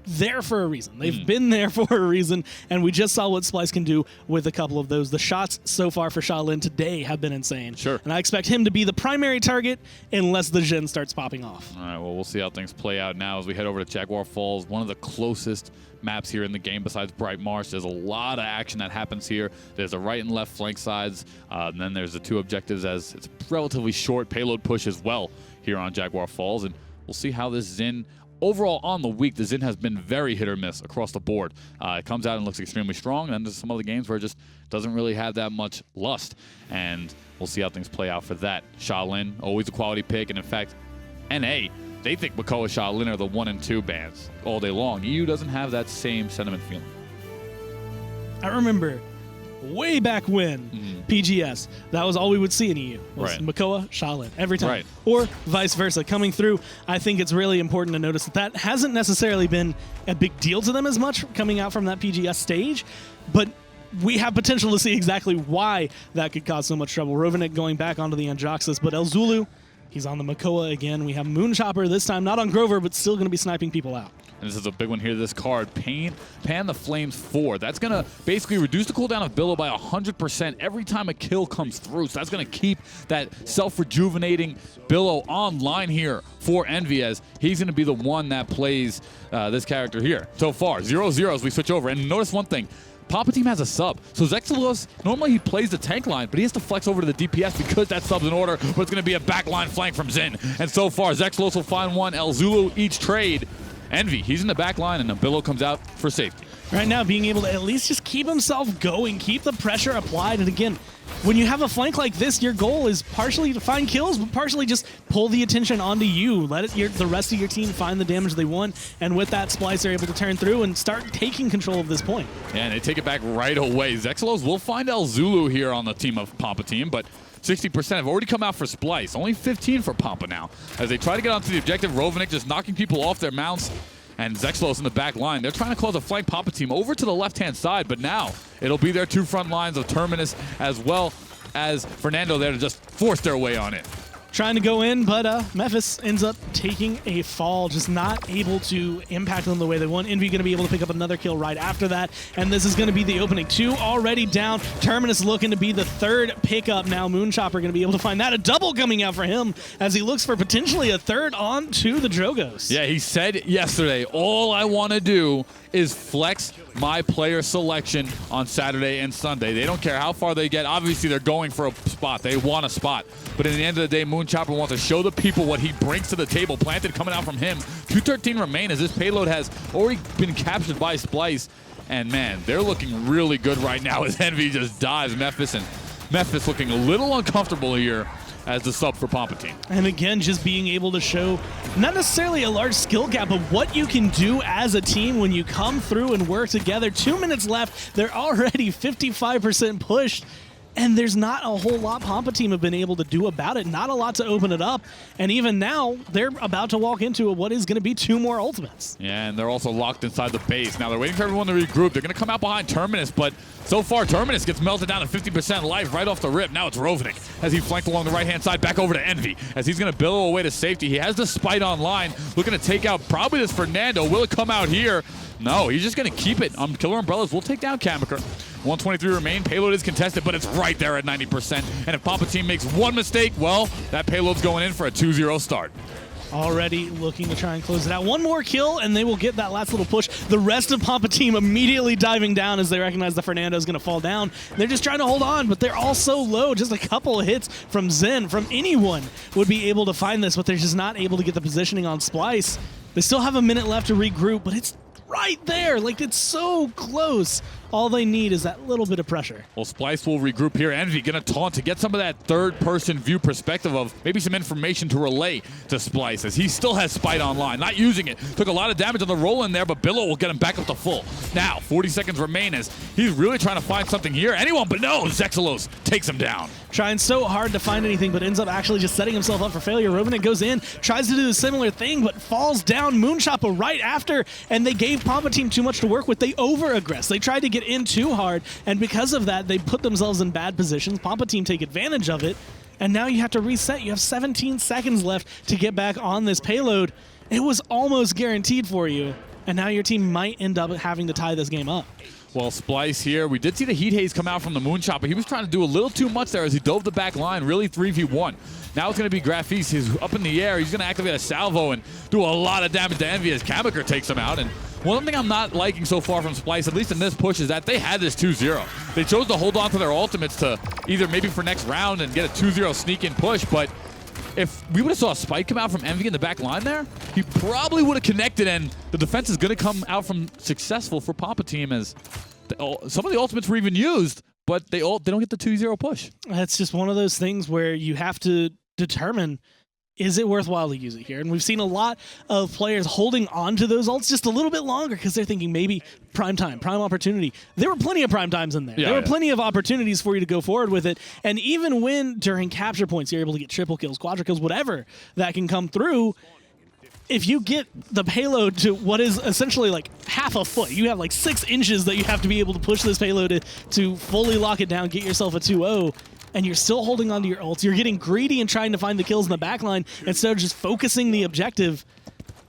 there for a reason. They've been there for a reason, and we just saw what Splyce can do with a couple of those. The shots so far for Shaolin today have been insane. Sure. And I expect him to be the primary target unless the Jhin starts popping off. All right, well, we'll see how things play out now as we head over to Jaguar Falls, one of the closest maps here in the game besides Bright Marsh. There's a lot of action that happens here. There's the right and left flank sides, and then there's the 2 objectives as it's a relatively short payload push as well here on Jaguar Falls, and we'll see how this Zen. Overall, on the week, the Zen has been very hit or miss across the board. It comes out and looks extremely strong, and then there's some other games where it just doesn't really have that much lust, and we'll see how things play out for that. Shaolin, always a quality pick, and in fact, NA, they think Makoa and Shaolin are the 1 and 2 bands all day long. EU doesn't have that same sentiment feeling. I remember way back when PGS, that was all we would see in EU was Right. Makoa, Shaolin every time, Right. or vice versa. Coming through, I think it's really important to notice that hasn't necessarily been a big deal to them as much coming out from that PGS stage, but we have potential to see exactly why that could cause so much trouble. Rovaniik going back onto the Androxus, but ElZulu, he's on the Makoa again. We have MoonChopperr this time, not on Grover, but still going to be sniping people out. And this is a big one here, this card, Pan the Flames 4. That's going to basically reduce the cooldown of Billow by 100% every time a kill comes through. So that's going to keep that self-rejuvenating Billow online here for Envy, as he's going to be the one that plays this character here. So far, 0-0 as we switch over. And notice one thing. Pompa Team has a sub. So Zexelos, normally he plays the tank line, but he has to flex over to the DPS because that sub's in order, but it's going to be a backline flank from Zen. And so far, Zexelos will find one. ElZulu each trade. Envy, he's in the back line, and Billow comes out for safety. Right now, being able to at least just keep himself going, keep the pressure applied. And again, when you have a flank like this, your goal is partially to find kills, but partially just pull the attention onto you. Let the rest of your team find the damage they want. And with that, Splyce are able to turn through and start taking control of this point. Yeah, and they take it back right away. Zexelos will find ElZulu here on the team of Pompa Team, but 60% have already come out for Splyce. Only 15 for Pompa now. As they try to get onto the objective, Rovaniik just knocking people off their mounts. And Zexelos in the back line. They're trying to close a flank Pompa Team over to the left-hand side, but now it'll be their 2 front lines of Terminus as well. as Fernando there to just force their way on it. Trying to go in, but Mefis ends up taking a fall, just not able to impact them the way they want. Envy going to be able to pick up another kill right after that, and this is going to be the opening. 2 already down. Terminus looking to be the 3rd pickup now. MoonChopperr going to be able to find that. A double coming out for him as he looks for potentially a 3rd on to the Drogos. Yeah, he said yesterday, all I want to do is flex my player selection on Saturday and Sunday. They don't care how far they get. Obviously, they're going for a spot. They want a spot. But in the end of the day, MoonChopperr wants to show the people what he brings to the table. Planted coming out from him. 2:13 remain as this payload has already been captured by Splyce. And, man, they're looking really good right now as Envy just dives Mefis. And Mefis looking a little uncomfortable here as the sub for Pompa Team. And again, just being able to show not necessarily a large skill gap, but what you can do as a team when you come through and work together. 2 minutes left. They're already 55% pushed. And there's not a whole lot Pompa Team have been able to do about it. Not a lot to open it up. And even now, they're about to walk into what is going to be 2 more ultimates. Yeah, and they're also locked inside the base. Now they're waiting for everyone to regroup. They're going to come out behind Terminus, but so far Terminus gets melted down to 50% life right off the rip. Now it's Rovaniik as he flanked along the right-hand side, back over to Envy as he's going to billow away to safety. He has the Spite online, looking to take out probably this Fernando. Will it come out here? No, he's just going to keep it. Killer Umbrellas will take down Kamyker. 123 remain. Payload is contested, but it's right there at 90%. And if Pompa Team makes one mistake, well, that payload's going in for a 2-0 start. Already looking to try and close it out. One more kill, and they will get that last little push. The rest of Pompa Team immediately diving down as they recognize that Fernando is going to fall down. They're just trying to hold on, but they're all so low. Just a couple of hits from Zen, from anyone, would be able to find this, but they're just not able to get the positioning on Splyce. They still have a minute left to regroup, but it's right there. Like, it's so close. All they need is that little bit of pressure. Well, Splyce will regroup here. Envy going to taunt to get some of that third-person view perspective of maybe some information to relay to Splyce as he still has Spite online. Not using it. Took a lot of damage on the roll in there, but Billow will get him back up to full. Now, 40 seconds remain as he's really trying to find something here. Anyone but no, Zexelos takes him down. Trying so hard to find anything, but ends up actually just setting himself up for failure. Rovaniik goes in, tries to do a similar thing, but falls down. MoonChopperr right after, and they gave Pompa Team too much to work with. They over-aggress. They tried to get in too hard, and because of that, they put themselves in bad positions. Pompa Team take advantage of it, and now you have to reset. You have 17 seconds left to get back on this payload. It was almost guaranteed for you, and now your team might end up having to tie this game up. Well, Splyce here. We did see the heat haze come out from the MoonChopperr. He was trying to do a little too much there as he dove the back line, really 3v1. Now it's going to be Grafiese. He's up in the air. He's going to activate a salvo and do a lot of damage to Envy as Kamyker takes him out. And one thing I'm not liking so far from Splyce, at least in this push, is that they had this 2-0. They chose to hold on to their ultimates to either maybe for next round and get a 2-0 sneak-in push, but if we would have saw a spike come out from Envy in the back line there, he probably would have connected, and the defense is going to come out from successful for Pompa Team as some of the ultimates were even used, but they don't get the 2-0 push. That's just one of those things where you have to determine, is it worthwhile to use it here? And we've seen a lot of players holding on to those ults just a little bit longer because they're thinking maybe prime time, prime opportunity. There were plenty of prime times in there. There were plenty of opportunities for you to go forward with it. And even when during capture points you're able to get triple kills, quadra kills, whatever that can come through, if you get the payload to what is essentially like half a foot, you have like 6 inches that you have to be able to push this payload to fully lock it down, get yourself a 2-0, and you're still holding on to your ults. You're getting greedy and trying to find the kills in the backline instead of just focusing the objective.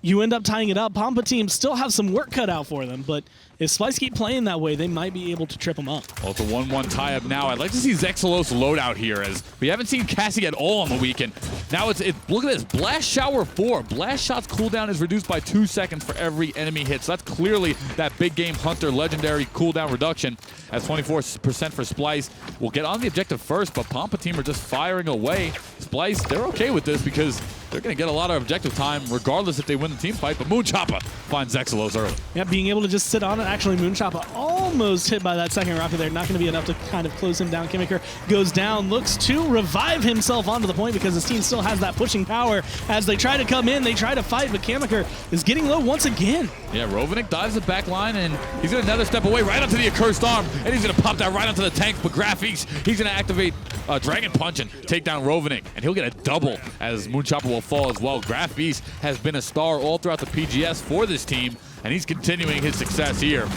You end up tying it up. Pompa Team still have some work cut out for them, but if Splyce keep playing that way, they might be able to trip them up. Well, it's a 1-1 tie-up now. I'd like to see Zexelos load out here, as we haven't seen Cassie at all on the weekend. Now it's look at this, Blast Shower 4. Blast Shot's cooldown is reduced by 2 seconds for every enemy hit. So that's clearly that big game Hunter legendary cooldown reduction. As 24% for Splyce will get on the objective first, but Pompa Team are just firing away. Splyce, they're okay with this because they're going to get a lot of objective time regardless if they win the team fight, but MoonChopperr finds Zexelos early. Yeah, being able to just sit on it. Actually, MoonChopperr almost hit by that second rocket there. Not going to be enough to kind of close him down. Kamyker goes down, looks to revive himself onto the point because his team still has that pushing power. As they try to come in, they try to fight, but Kamyker is getting low once again. Yeah, Rovaniik dives the back line, and he's going to another step away right onto the accursed arm, and he's going to pop that right onto the tank, but Grafiese, he's going to activate Dragon Punch and take down Rovaniik, and he'll get a double as MoonChopperr will fall as well. Grafiese has been a star all throughout the PGS for this team, and he's continuing his success here.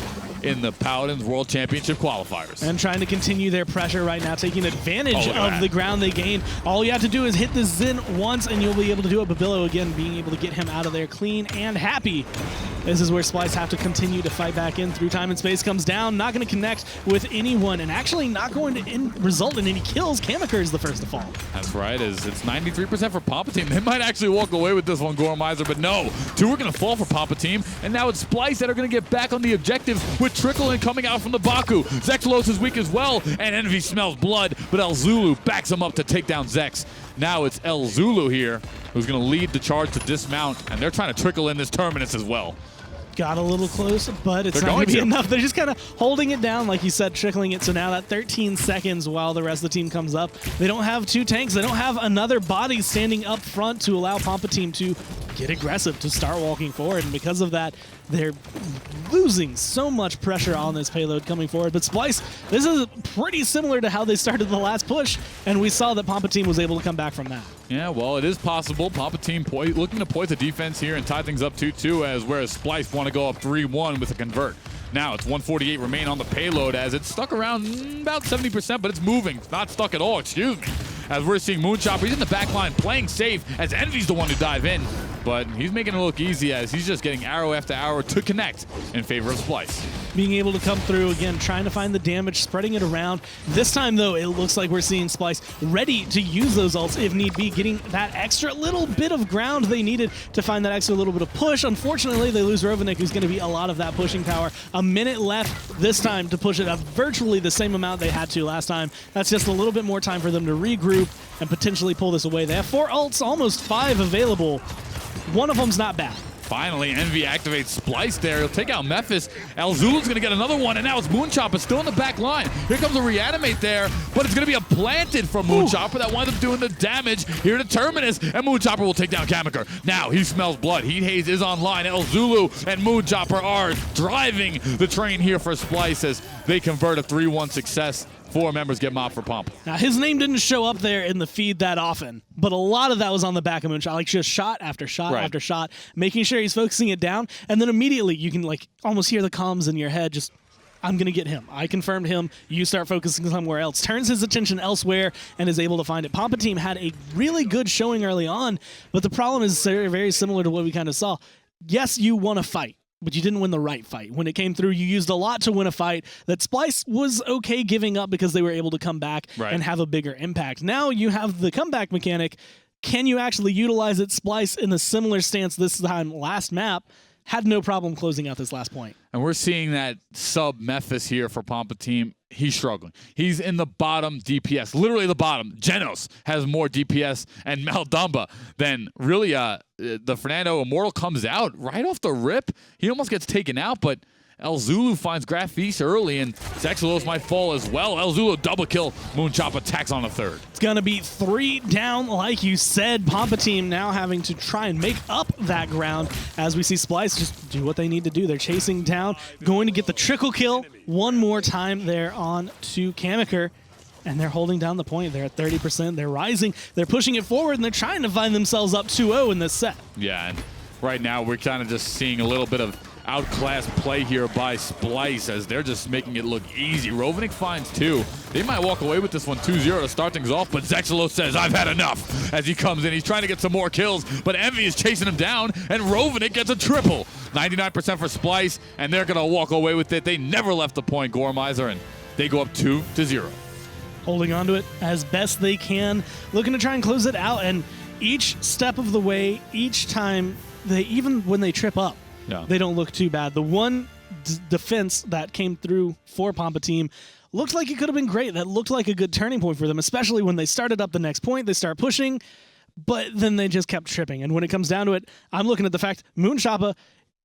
in the Paladins World Championship Qualifiers. And trying to continue their pressure right now, taking advantage of the ground they gained. All you have to do is hit the Zen once, and you'll be able to do it. But Billow, again, being able to get him out of there clean and happy. This is where Splyce have to continue to fight back in through time and space. Comes down, not going to connect with anyone, and actually not going to result in any kills. Kamyker is the first to fall. That's right, as it's 93% for Pompa Team. They might actually walk away with this one, Gormizer, but no. 2 are going to fall for Pompa Team, and now it's Splyce that are going to get back on the objective with Trickle coming out from the Baku. Zexelos is weak as well, and Envy smells blood, but ElZulu backs him up to take down Zex. Now it's ElZulu here who's going to lead the charge to dismount, and they're trying to trickle in this Terminus as well. Got a little close, but it's not going to be enough. They're just kind of holding it down, like you said, trickling it. So now that 13 seconds while the rest of the team comes up. They don't have 2 tanks. They don't have another body standing up front to allow Pompa Team to get aggressive, to start walking forward. And because of that, they're losing so much pressure on this payload coming forward. But Splyce, this is pretty similar to how they started the last push, and we saw that Pompa Team was able to come back from that. Yeah, well, it is possible. Pompa Team looking to point the defense here and tie things up 2-2, whereas Splyce want to go up 3-1 with a convert. Now it's 148 remain on the payload as it's stuck around about 70%, but it's moving. It's not stuck at all, excuse me. As we're seeing MoonChopperr, he's in the back line playing safe as Envy's the one to dive in. But he's making it look easy as he's just getting arrow after arrow to connect in favor of Splyce. Being able to come through, again, trying to find the damage, spreading it around. This time, though, it looks like we're seeing Splyce ready to use those ults if need be, getting that extra little bit of ground they needed to find that extra little bit of push. Unfortunately, they lose Rovaniik, who's going to be a lot of that pushing power. A minute left this time to push it up virtually the same amount they had to last time. That's just a little bit more time for them to regroup and potentially pull this away. They have 4 ults, almost 5 available. One of them's not bad. Finally, Envy activates Splyce there. He'll take out Mefis. ElZulu's going to get another one, and now it's MoonChopperr still in the back line. Here comes a reanimate there, but it's going to be a planted from MoonChopperr that winds up doing the damage here to Terminus, and MoonChopperr will take down Kamyker. Now he smells blood. Heat Haze is online. ElZulu and MoonChopperr are driving the train here for Splyce as they convert a 3-1 success. 4 members get mobbed for Pomp. Now, his name didn't show up there in the feed that often, but a lot of that was on the back of MoonChopperr, like just shot after shot after shot, making sure he's focusing it down, and then immediately you can like almost hear the comms in your head, just, I'm going to get him. I confirmed him. You start focusing somewhere else. Turns his attention elsewhere and is able to find it. Pompa Team had a really good showing early on, but the problem is very, very similar to what we kind of saw. Yes, you won a fight, but you didn't win the right fight. When it came through, you used a lot to win a fight that Splyce was okay giving up because they were able to come back and have a bigger impact. Now you have the comeback mechanic. Can you actually utilize it? Splyce, in a similar stance this time last map, had no problem closing out this last point. And we're seeing that sub Mefis here for Pompa Team. He's struggling. He's in the bottom DPS, literally the bottom. Genos has more DPS and Maldumba than really the Fernando Immortal comes out right off the rip. He almost gets taken out, but ElZulu finds Grafiese early, and Zexelos might fall as well. ElZulu double kill. MoonChopperr tacks on a 3rd. It's going to be 3 down, like you said. Pompa Team now having to try and make up that ground as we see Splyce just do what they need to do. They're chasing down, going to get the trickle kill one more time there on to Kamyker. And they're holding down the point. They're at 30%. They're rising. They're pushing it forward, and they're trying to find themselves up 2-0 in this set. Yeah, and right now we're kind of just seeing a little bit of outclassed play here by Splyce as they're just making it look easy. Rovaniik finds 2. They might walk away with this one 2-0 to start things off, but Zexelos says, I've had enough as he comes in. He's trying to get some more kills, but Envy is chasing him down, and Rovaniik gets a triple. 99% for Splyce, and they're going to walk away with it. They never left the point, Gormizer, and they go up 2-0. Holding on to it as best they can, looking to try and close it out, and each step of the way, each time, even when they trip up, they don't look too bad. The one defense that came through for Pompa Team looked like it could have been great. That looked like a good turning point for them, especially when they started up the next point. They start pushing, but then they just kept tripping. And when it comes down to it, I'm looking at the fact MoonChopperr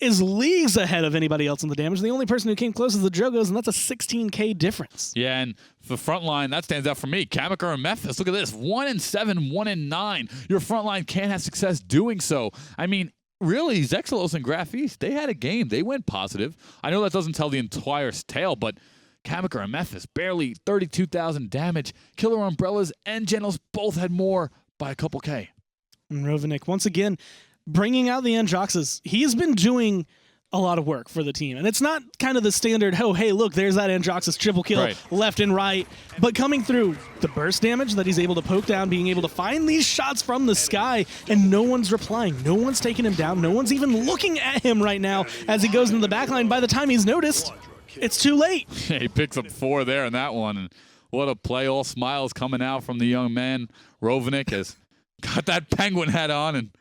is leagues ahead of anybody else in the damage. The only person who came close is the Drogos, and that's a 16K difference. Yeah, and the front line, that stands out for me. Kamyker and Mefis, look at this. 1-7, 1-9. Your front line can't have success doing so. I mean, really, Zexelos and Grafiese, they had a game. They went positive. I know that doesn't tell the entire tale, but Kamyker and Mefis, barely 32,000 damage. Killer Umbrellas and Genos both had more by a couple K. And Rovaniik, once again, bringing out the Anjoxes. He's been doing a lot of work for the team. And it's not kind of the standard, oh, hey, look, there's that Androxus triple kill left and right. But coming through the burst damage that he's able to poke down, being able to find these shots from the sky, and no one's replying. No one's taking him down. No one's even looking at him right now as he goes into the backline. By the time he's noticed, it's too late. Yeah, he picks up 4 there in that one. And what a play. All smiles coming out from the young man. Rovaniik has got that penguin hat on,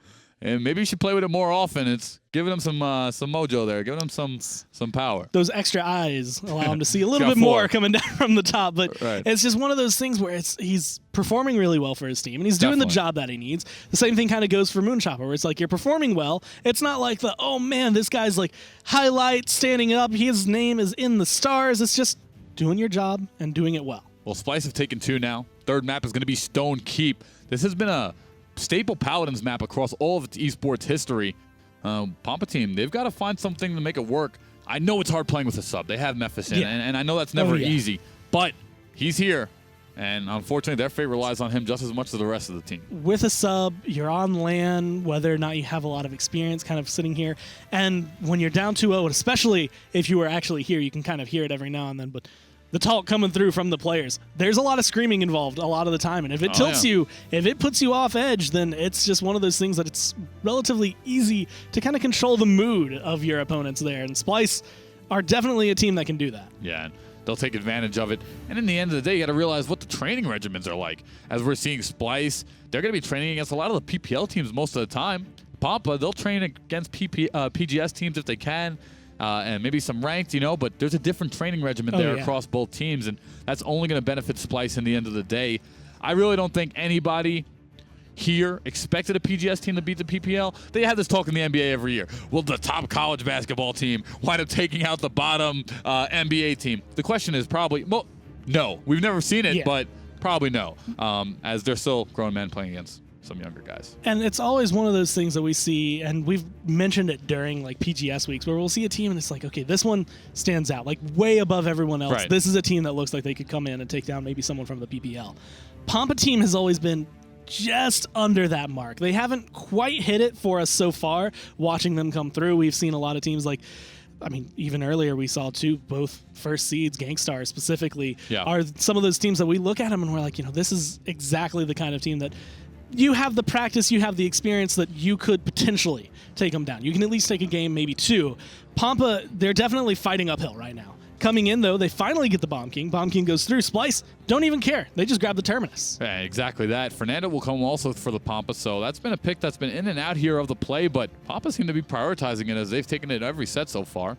and maybe you should play with it more often. It's giving him some mojo there, giving him some power. Those extra eyes allow him to see a little Got bit 4. more coming down from the top. But Right. it's just one of those things where he's performing really well for his team, and he's doing the Definitely. job that he needs. The same thing kind of goes for MoonChopperr, where it's like you're performing well. It's not like oh man, this guy's like highlight standing up. His name is in the stars. It's just doing your job and doing it well. Well, Splyce have taken 2 now. Third map is going to be Stone Keep. This has been a staple Paladins map across all of its esports history. Pompa Team, they've got to find something to make it work. I know it's hard playing with a sub. They have Mefis in, and I know that's never easy. But he's here, and unfortunately, their fate relies on him just as much as the rest of the team. With a sub, you're on LAN, whether or not you have a lot of experience kind of sitting here. And when you're down 2-0, and especially if you were actually here, you can kind of hear it every now and then. But the talk coming through from the players, there's a lot of screaming involved a lot of the time. And if it tilts you, if it puts you off edge, then it's just one of those things that it's relatively easy to kind of control the mood of your opponents there. And Splyce are definitely a team that can do that. Yeah, and they'll take advantage of it. And in the end of the day, you got to realize what the training regimens are like. As we're seeing Splyce, they're going to be training against a lot of the PPL teams most of the time. Pompa, they'll train against PGS teams if they can. And maybe some ranked, but there's a different training regimen there across both teams, and that's only going to benefit Splyce in the end of the day. I really don't think anybody here expected a PGS team to beat the PPL. They have this talk in the NBA every year. Will the top college basketball team wind up taking out the bottom NBA team? The question is probably, well, no. We've never seen it, but probably no, as they're still grown men playing against some younger guys. And it's always one of those things that we see, and we've mentioned it during like PGS weeks, where we'll see a team and it's like, okay, this one stands out, like way above everyone else. Right. This is a team that looks like they could come in and take down maybe someone from the PPL. Pompa Team has always been just under that mark. They haven't quite hit it for us so far. Watching them come through, we've seen a lot of teams like, even earlier we saw both first seeds, Gangstars specifically, are some of those teams that we look at them and we're like, this is exactly the kind of team that you have the practice, you have the experience that you could potentially take them down. You can at least take a game, maybe 2. Pompa, they're definitely fighting uphill right now. Coming in, though, they finally get the Bomb King. Bomb King goes through. Splyce don't even care. They just grab the Terminus. Yeah, exactly that. Fernando will come also for the Pompa, so that's been a pick that's been in and out here of the play, but Pompa seem to be prioritizing it as they've taken it every set so far,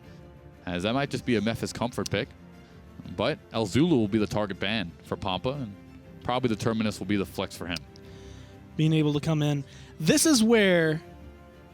as that might just be a Mefis comfort pick. But ElZulu will be the target ban for Pompa, and probably the Terminus will be the flex for him. Being able to come in. This is where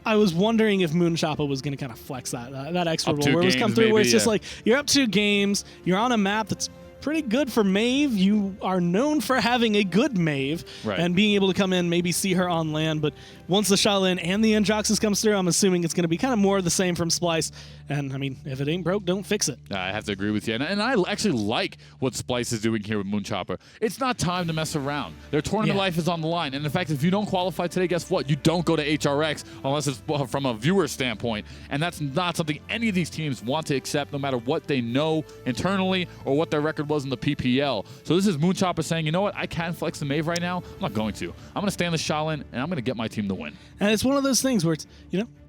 I was wondering if MoonChopperr was going to kind of flex that extra Up roll. 2 Where it was games, come through, where it's maybe, just like, you're up 2 games, you're on a map that's pretty good for Maeve. You are known for having a good Maeve and being able to come in, maybe see her on land. But once the Shaolin and the Androxus comes through, I'm assuming it's going to be kind of more of the same from Splyce. And, if it ain't broke, don't fix it. I have to agree with you. And I actually like what Splyce is doing here with MoonChopperr. It's not time to mess around. Their tournament life is on the line. And in fact, if you don't qualify today, guess what? You don't go to HRX unless it's from a viewer standpoint. And that's not something any of these teams want to accept, no matter what they know internally or what their record was in the PPL. So this is MoonChopperr saying, you know what? I can flex the Maeve right now. I'm not going to. I'm going to stay on the Shaolin, and I'm going to get my team to win. And it's one of those things where it's,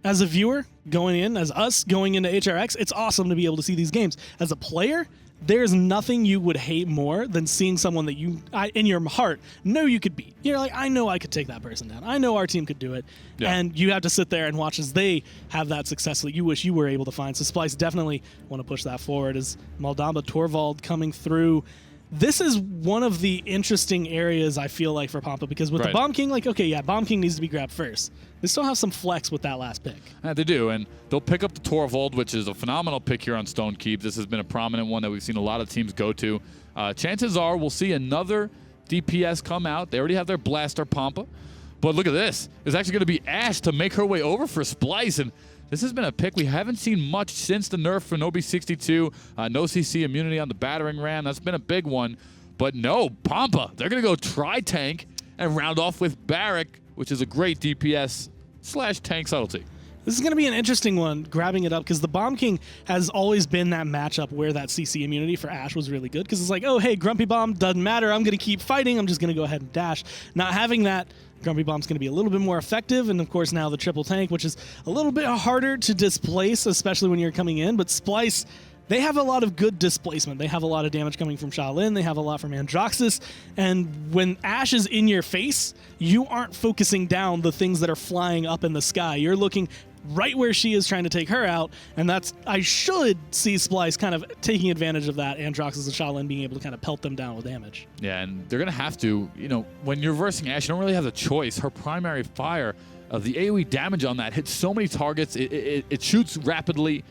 as a viewer going in, as us going into HRX, it's awesome to be able to see these games. As a player, there's nothing you would hate more than seeing someone that you, in your heart, know you could beat. You're like, I know I could take that person down. I know our team could do it. Yeah. And you have to sit there and watch as they have that success that you wish you were able to find. So Splyce definitely want to push that forward. As Maldamba Torvald coming through, this is one of the interesting areas I feel like for Pompa, because with the Bomb King, Bomb King needs to be grabbed first. They still have some flex with that last pick. They do, and they'll pick up the Torvald, which is a phenomenal pick here on Stone Keep. This has been a prominent one that we've seen a lot of teams go to. Chances are we'll see another DPS come out. They already have their Blaster Pompa. But look at this. It's actually going to be Ash to make her way over for Splyce, and this has been a pick we haven't seen much since the nerf for Nobi 62. No CC immunity on the battering ram. That's been a big one. But no, Pompa, they're going to go tri-tank and round off with Barrack, which is a great DPS/tank subtlety. This is going to be an interesting one, grabbing it up, because the Bomb King has always been that matchup where that CC immunity for Ashe was really good, because it's like, oh, hey, Grumpy Bomb, doesn't matter, I'm going to keep fighting, I'm just going to go ahead and dash. Not having that, Grumpy Bomb's going to be a little bit more effective, and of course now the triple tank, which is a little bit harder to displace, especially when you're coming in, but Splyce, they have a lot of good displacement. They have a lot of damage coming from Shaolin. They have a lot from Androxus. And when Ashe is in your face, you aren't focusing down the things that are flying up in the sky. You're looking right where she is trying to take her out. And I should see Splyce kind of taking advantage of that. Androxus and Shaolin being able to kind of pelt them down with damage. Yeah, and they're going to have to, when you're versing Ashe, you don't really have the choice. Her primary fire, the AoE damage on that hits so many targets. It shoots rapidly.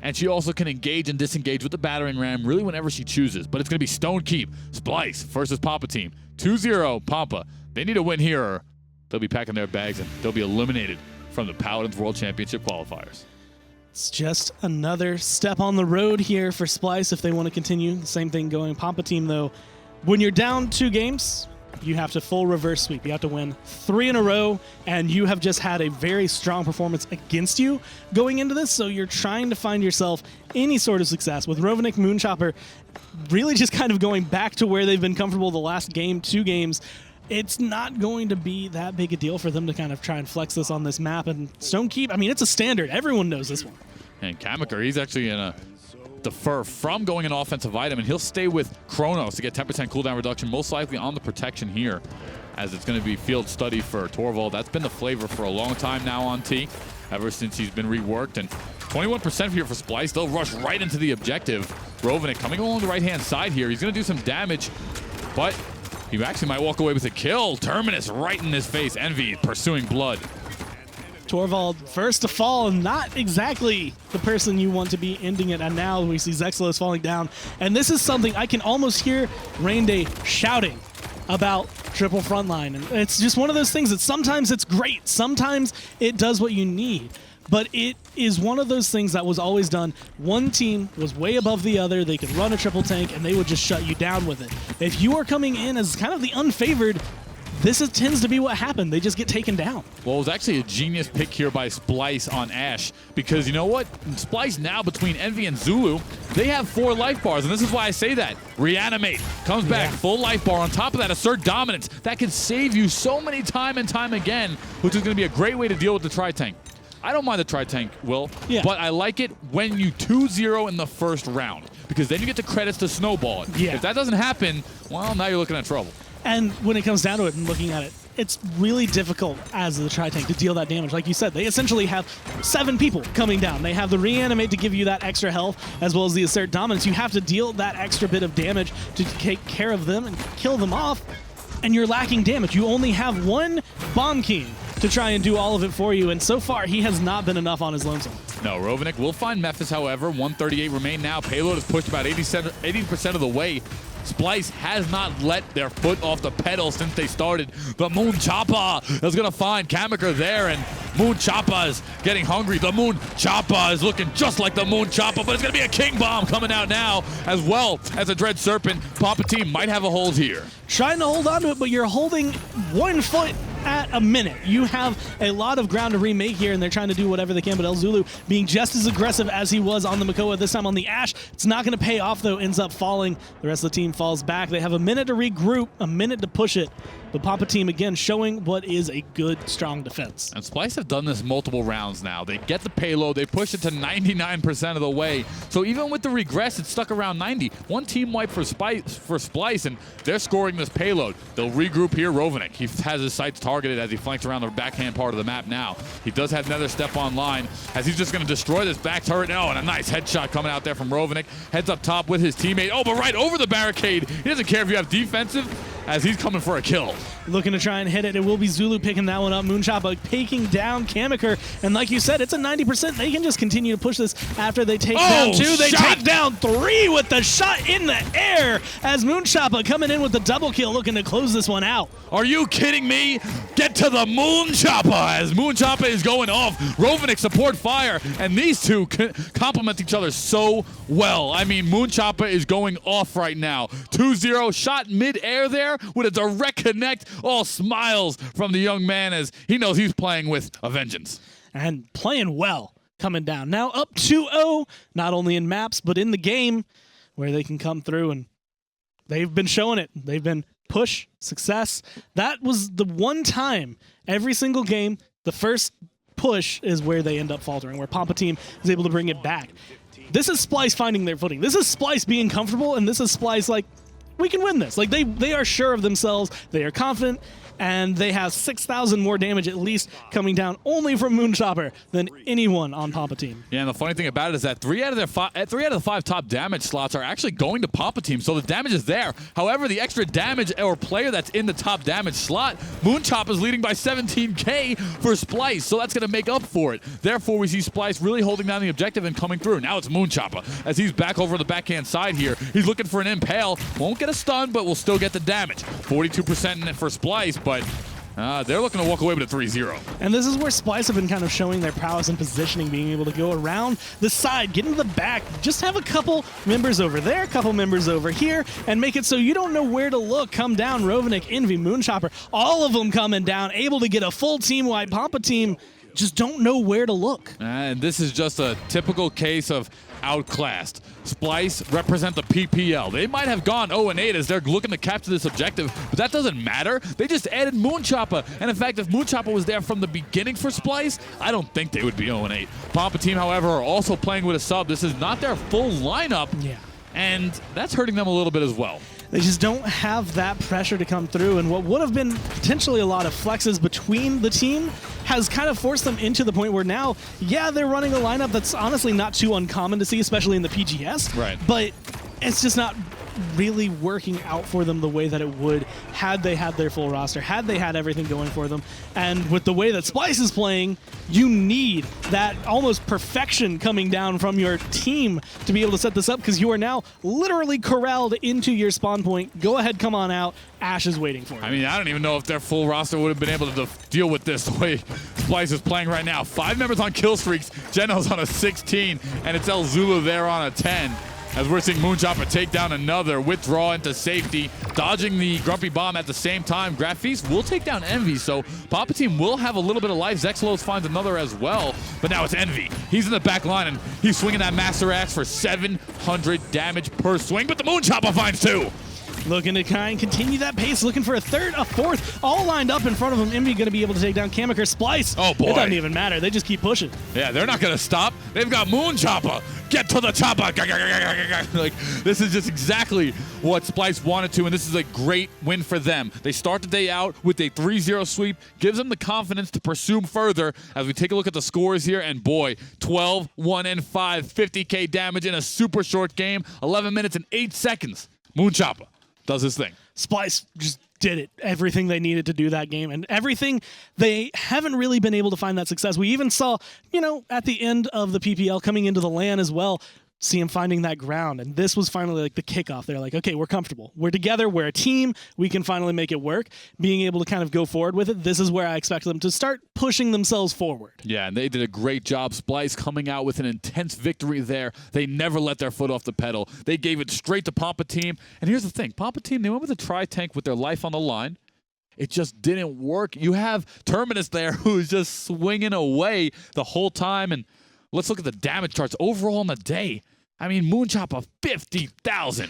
And she also can engage and disengage with the battering ram really whenever she chooses. But it's going to be Stone Keep, Splyce versus Pompa Team. 2-0 Pompa. They need a win here or they'll be packing their bags and they'll be eliminated from the Paladins World Championship qualifiers. It's just another step on the road here for Splyce if they want to continue. The same thing going. Pompa Team, though, when you're down 2 games, you have to full reverse sweep. You have to win 3 in a row, and you have just had a very strong performance against you going into this, so you're trying to find yourself any sort of success. With Rovaniik, MoonChopperr really just kind of going back to where they've been comfortable the last game, 2 games, it's not going to be that big a deal for them to kind of try and flex this on this map. And Stone Keep, I mean, it's a standard. Everyone knows this one. And Kamyker, he's actually in a defer from going an offensive item, and he'll stay with Chronos to get 10% cooldown reduction, most likely on the protection here, as it's going to be field study for Torvald. That's been the flavor for a long time now on T, ever since he's been reworked. And 21% here for Splyce. They'll rush right into the objective. Rovaniik coming along the right-hand side here. He's going to do some damage, but he actually might walk away with a kill. Terminus right in his face. Envy pursuing blood. Torvald first to fall, and not exactly the person you want to be ending it. And now we see Zexelos falling down. And this is something I can almost hear Rainday shouting about triple frontline. And it's just one of those things that sometimes it's great. Sometimes it does what you need. But it is one of those things that was always done. One team was way above the other. They could run a triple tank, and they would just shut you down with it. If you are coming in as kind of the unfavored, tends to be what happened. They just get taken down. Well, it was actually a genius pick here by Splyce on Ashe, because you know what? Splyce now, between Envy and Zulu, they have 4 life bars, and this is why I say that. Reanimate, comes back, full life bar. On top of that, assert dominance. That can save you so many time and time again, which is going to be a great way to deal with the tri-tank. I don't mind the tri-tank, Will, but I like it when you 2-0 in the first round, because then you get the credits to snowball it. Yeah. If that doesn't happen, well, now you're looking at trouble. And when it comes down to it and looking at it, it's really difficult as the tri-tank to deal that damage. Like you said, they essentially have 7 people coming down. They have the reanimate to give you that extra health, as well as the assert dominance. You have to deal that extra bit of damage to take care of them and kill them off, and you're lacking damage. You only have 1 Bomb King to try and do all of it for you, and so far he has not been enough on his lonesome. No, Rovaniik will find Mefis, however. 138 remain now. Payload is pushed about 80% of the way. Splyce has not let their foot off the pedal since they started. The MoonChopperr is going to find Kamyker there, and MoonChopperr is getting hungry. The MoonChopperr is looking just like the MoonChopperr, but it's going to be a King Bomb coming out now, as well as a Dread Serpent. Pompa Team might have a hold here. Trying to hold on to it, but you're holding 1 foot at a minute. You have a lot of ground to remake here, and they're trying to do whatever they can, but ElZulu being just as aggressive as he was on the Makoa, this time on the Ashe. It's not going to pay off, though. Ends up falling. The rest of the team falls back. They have a minute to regroup, a minute to push it. But Pompa Team, again, showing what is a good, strong defense. And Splyce have done this multiple rounds now. They get the payload. They push it to 99% of the way. So even with the regress, it's stuck around 90. 1 team wipe for Splyce, and they're scoring this payload. They'll regroup here. Rovaniik, he has his sights targeted as he flanks around the backhand part of the map now. He does have another step online, as he's just going to destroy this back turret. Oh, and a nice headshot coming out there from Rovaniik. Heads up top with his teammate. Oh, but right over the barricade. He doesn't care if you have defensive, as he's coming for a kill. Looking to try and hit it. It will be Zulu picking that one up. MoonChopperr taking down Kamyker. And like you said, it's a 90%. They can just continue to push this after they take down 2. They take down 3 with the shot in the air, as MoonChopperr coming in with the double kill, looking to close this one out. Are you kidding me? Get to the MoonChopperr, as MoonChopperr is going off. Rovaniik support fire, and these two complement each other so well. I mean, MoonChopperr is going off right now. 2-0, shot mid-air there with a direct connect. All smiles from the young man, as he knows he's playing with a vengeance. and playing well coming down. Now up 2-0, not only in maps, but in the game where they can come through, and they've been showing it. They've been push, success. That was the one time every single game, the first push is where they end up faltering, where Pompa Team is able to bring it back. This is Splyce finding their footing. This is Splyce being comfortable, and this is Splyce like, we can win this. Like they are sure of themselves. They are confident, and they have 6,000 more damage at least coming down only from MoonChopperr than anyone on Pompa Team. Yeah, and the funny thing about it is that three out of the 5 top damage slots are actually going to Pompa Team, so the damage is there. However, the extra damage or player that's in the top damage slot, MoonChopperr is leading by 17k for Splyce, so that's going to make up for it. Therefore, we see Splyce really holding down the objective and coming through. Now it's MoonChopperr as he's back over the backhand side here. He's looking for an impale. Won't get a stun, but will still get the damage. 42% in it for Splyce, but they're looking to walk away with a 3-0. And this is where Splyce have been kind of showing their prowess in positioning, being able to go around the side, get into the back, just have a couple members over there, a couple members over here, and make it so you don't know where to look. Come down, Rovaniik, Envy, MoonChopperr, all of them coming down, able to get a full team-wide. Pompa Team just don't know where to look. And this is just a typical case of outclassed. Splyce represent the PPL. They might have gone 0-8 as they're looking to capture this objective, but that doesn't matter. They just added MoonChopperr, and in fact, if MoonChopperr was there from the beginning for Splyce, I don't think they would be 0-8. Pompa Team, however, are also playing with a sub. This is not their full lineup, and that's hurting them a little bit as well. They just don't have that pressure to come through, and what would have been potentially a lot of flexes between the team has kind of forced them into the point where now, they're running a lineup that's honestly not too uncommon to see, especially in the PGS. Right. But it's just not really working out for them the way that it would had they had their full roster, had they had everything going for them. And with the way that Splyce is playing, you need that almost perfection coming down from your team to be able to set this up, because you are now literally corralled into your spawn point. Go ahead, come on out. Ash is waiting for you. I mean, I don't even know if their full roster would have been able to deal with this the way Splyce is playing right now. 5 members on kill streaks, Geno's on a 16, and it's ElZulu there on a 10. As we're seeing MoonChopperr take down another, withdraw into safety, dodging the Grumpy Bomb at the same time. Grafiese will take down Envy, so Pompa Team will have a little bit of life. Zexelos finds another as well, but now it's Envy. He's in the back line, and he's swinging that Master Axe for 700 damage per swing, but the MoonChopperr finds 2. Looking to kind of continue that pace, looking for a third, a fourth, all lined up in front of him. Envy going to be able to take down Kamyker. Splyce. Oh, boy. It doesn't even matter. They just keep pushing. Yeah, they're not going to stop. They've got MoonChopperr. Get to the chopper. Like, this is just exactly what Splyce wanted to, and this is a great win for them. They start the day out with a 3-0 sweep, gives them the confidence to pursue further as we take a look at the scores here, and boy, 12, 1, and 5, 50k damage in a super short game, 11 minutes and 8 seconds. MoonChopperr does his thing. Splyce just did it. Everything they needed to do that game, and everything they haven't really been able to find that success. We even saw, at the end of the PPL coming into the LAN as well, see him finding that ground, and this was finally like the kickoff. They're like, okay, we're comfortable. We're together. We're a team. We can finally make it work. Being able to kind of go forward with it, this is where I expect them to start pushing themselves forward. Yeah, and they did a great job. Splyce coming out with an intense victory there. They never let their foot off the pedal. They gave it straight to Pompa Team. And here's the thing. Pompa Team, they went with a tri-tank with their life on the line. It just didn't work. You have Terminus there who's just swinging away the whole time. And let's look at the damage charts overall in the day. I mean, MoonChopperr, 50,000.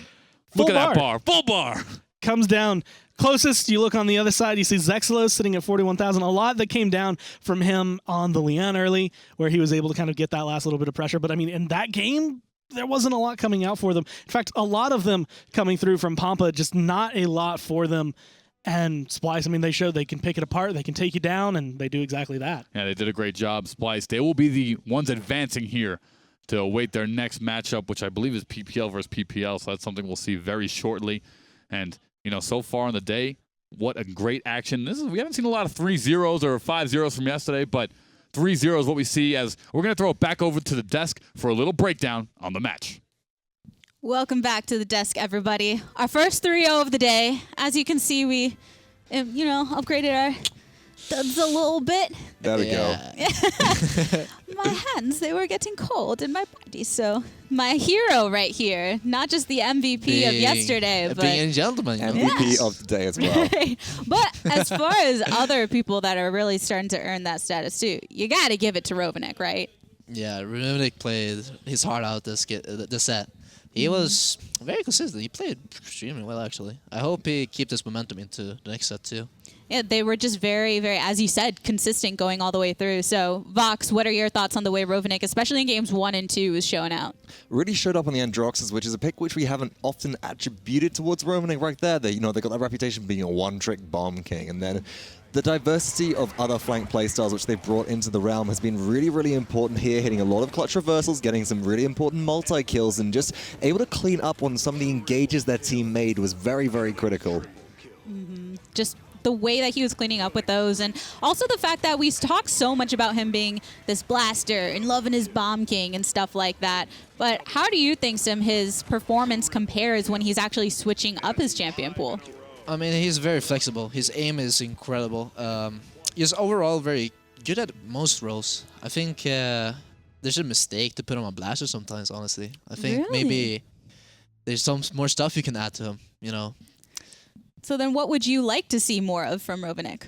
Look at that bar. Full bar. Comes down. Closest, you look on the other side, you see Zexelos sitting at 41,000. A lot that came down from him on the Lian early, where he was able to kind of get that last little bit of pressure. But, I mean, in that game, there wasn't a lot coming out for them. In fact, a lot of them coming through from Pompa, just not a lot for them. And Splyce, I mean, they showed they can pick it apart, they can take you down, and they do exactly that. Yeah, they did a great job, Splyce. They will be the ones advancing here to await their next matchup, which I believe is PPL versus PPL, so that's something we'll see very shortly. And, so far in the day, what a great action. We haven't seen a lot of 3-0s or 5-0s from yesterday, but 3-0 is what we see as we're going to throw it back over to the desk for a little breakdown on the match. Welcome back to the desk, everybody. Our first 3-0 of the day. As you can see, we, upgraded our duds a little bit. There we go. My hands, they were getting cold in my body. So my hero right here, not just the MVP of yesterday, but being a gentleman. You know? MVP of the day as well. But as far as other people that are really starting to earn that status too, you got to give it to Rovaniik, right? Yeah, Rovaniik played his heart out this set. He was very consistent. He played extremely well, actually. I hope he keeps this momentum into the next set, too. Yeah, they were just very, very, as you said, consistent going all the way through. So, Vox, what are your thoughts on the way Rovaniik, especially in games 1 and 2, is showing out? Really showed up on the Androxus, which is a pick which we haven't often attributed towards Rovaniik right there. They got that reputation of being a one-trick bomb king, and then the diversity of other flank playstyles which they've brought into the realm has been really, really important here, hitting a lot of clutch reversals, getting some really important multi-kills, and just able to clean up on some of the engages their team made was very, very critical. Just the way that he was cleaning up with those, and also the fact that we talk so much about him being this blaster and loving his bomb king and stuff like that. But how do you think, Sim, his performance compares when he's actually switching up his champion pool? I mean, he's very flexible. His aim is incredible. He's overall very good at most roles. I think there's a mistake to put him on blaster sometimes, honestly. I think maybe there's some more stuff you can add to him, you know. So then what would you like to see more of from Rovaniik?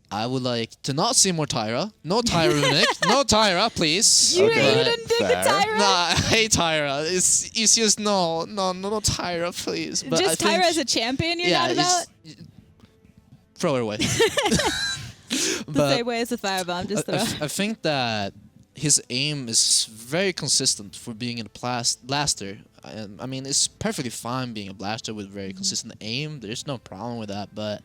I would like to not see more Tyra. No Tyra, Rovaniik. No Tyra, please. You Okay. didn't dig the Fair. Tyra? Nah, I hate Tyra. It's just no Tyra, please. But Just I think, Tyra as a champion you're not about? Throw her away. The same way as the firebomb, just throw. I think that his aim is very consistent for being a blaster. I mean, it's perfectly fine being a blaster with very consistent aim. There's no problem with that, but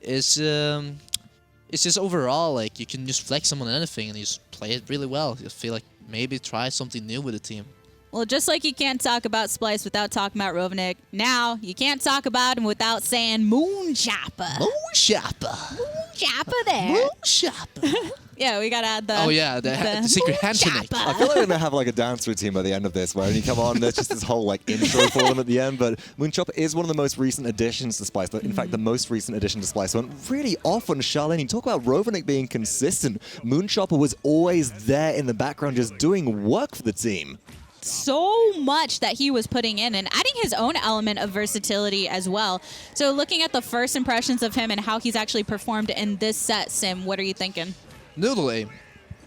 it's just overall, like, you can just flex him on anything and you just play it really well. You feel like maybe try something new with the team. Well, just like you can't talk about Splyce without talking about Rovaniik, now you can't talk about him without saying MoonChopperr. MoonChopperr. MoonChopperr there. MoonChopperr. Yeah, we gotta add the. Oh yeah, the secret handshake. I feel like we're gonna have like a dance routine by the end of this, where when you come on, there's just this whole like intro for them at the end. But MoonChopperr is one of the most recent additions to Splyce. In fact, the most recent addition to Splyce. Went really off on Charlene. You talk about Rovaniik being consistent. MoonChopperr was always there in the background, just doing work for the team. So much that he was putting in and adding his own element of versatility as well. So looking at the first impressions of him and how he's actually performed in this set, Sim, what are you thinking? Noodle aim.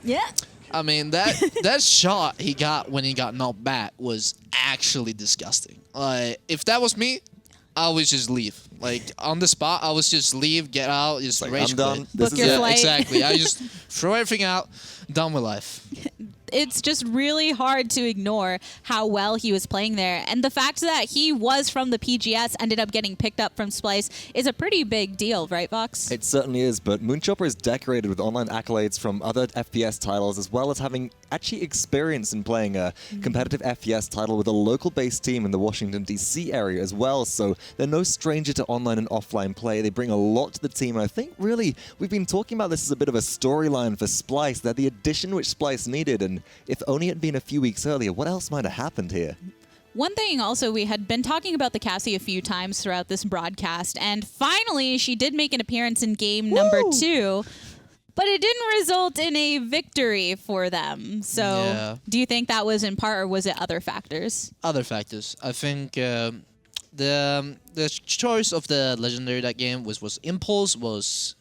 Yeah. I mean, that shot he got when he got knocked back was actually disgusting. Like, if that was me, I would just leave. Like, on the spot, I would just leave, get out, just Like, rage I'm done. quit. This Book is your it. flight. Exactly. I just throw everything out, done with life. It's just really hard to ignore how well he was playing there. And the fact that he was from the PGS, ended up getting picked up from Splyce, is a pretty big deal, right, Vox? It certainly is, but MoonChopperr is decorated with online accolades from other FPS titles, as well as having actually experience in playing a competitive FPS title with a local-based team in the Washington, D.C. area as well, so they're no stranger to online and offline play. They bring a lot to the team, and I think, really, we've been talking about this as a bit of a storyline for Splyce. They're the addition which Splyce needed, and if only it had been a few weeks earlier, what else might have happened here? One thing also, we had been talking about the Cassie a few times throughout this broadcast, and finally she did make an appearance in game number 2, but it didn't result in a victory for them. So Yeah. do you think that was in part, or was it other factors? Other factors. I think the choice of the legendary that game was Impulse was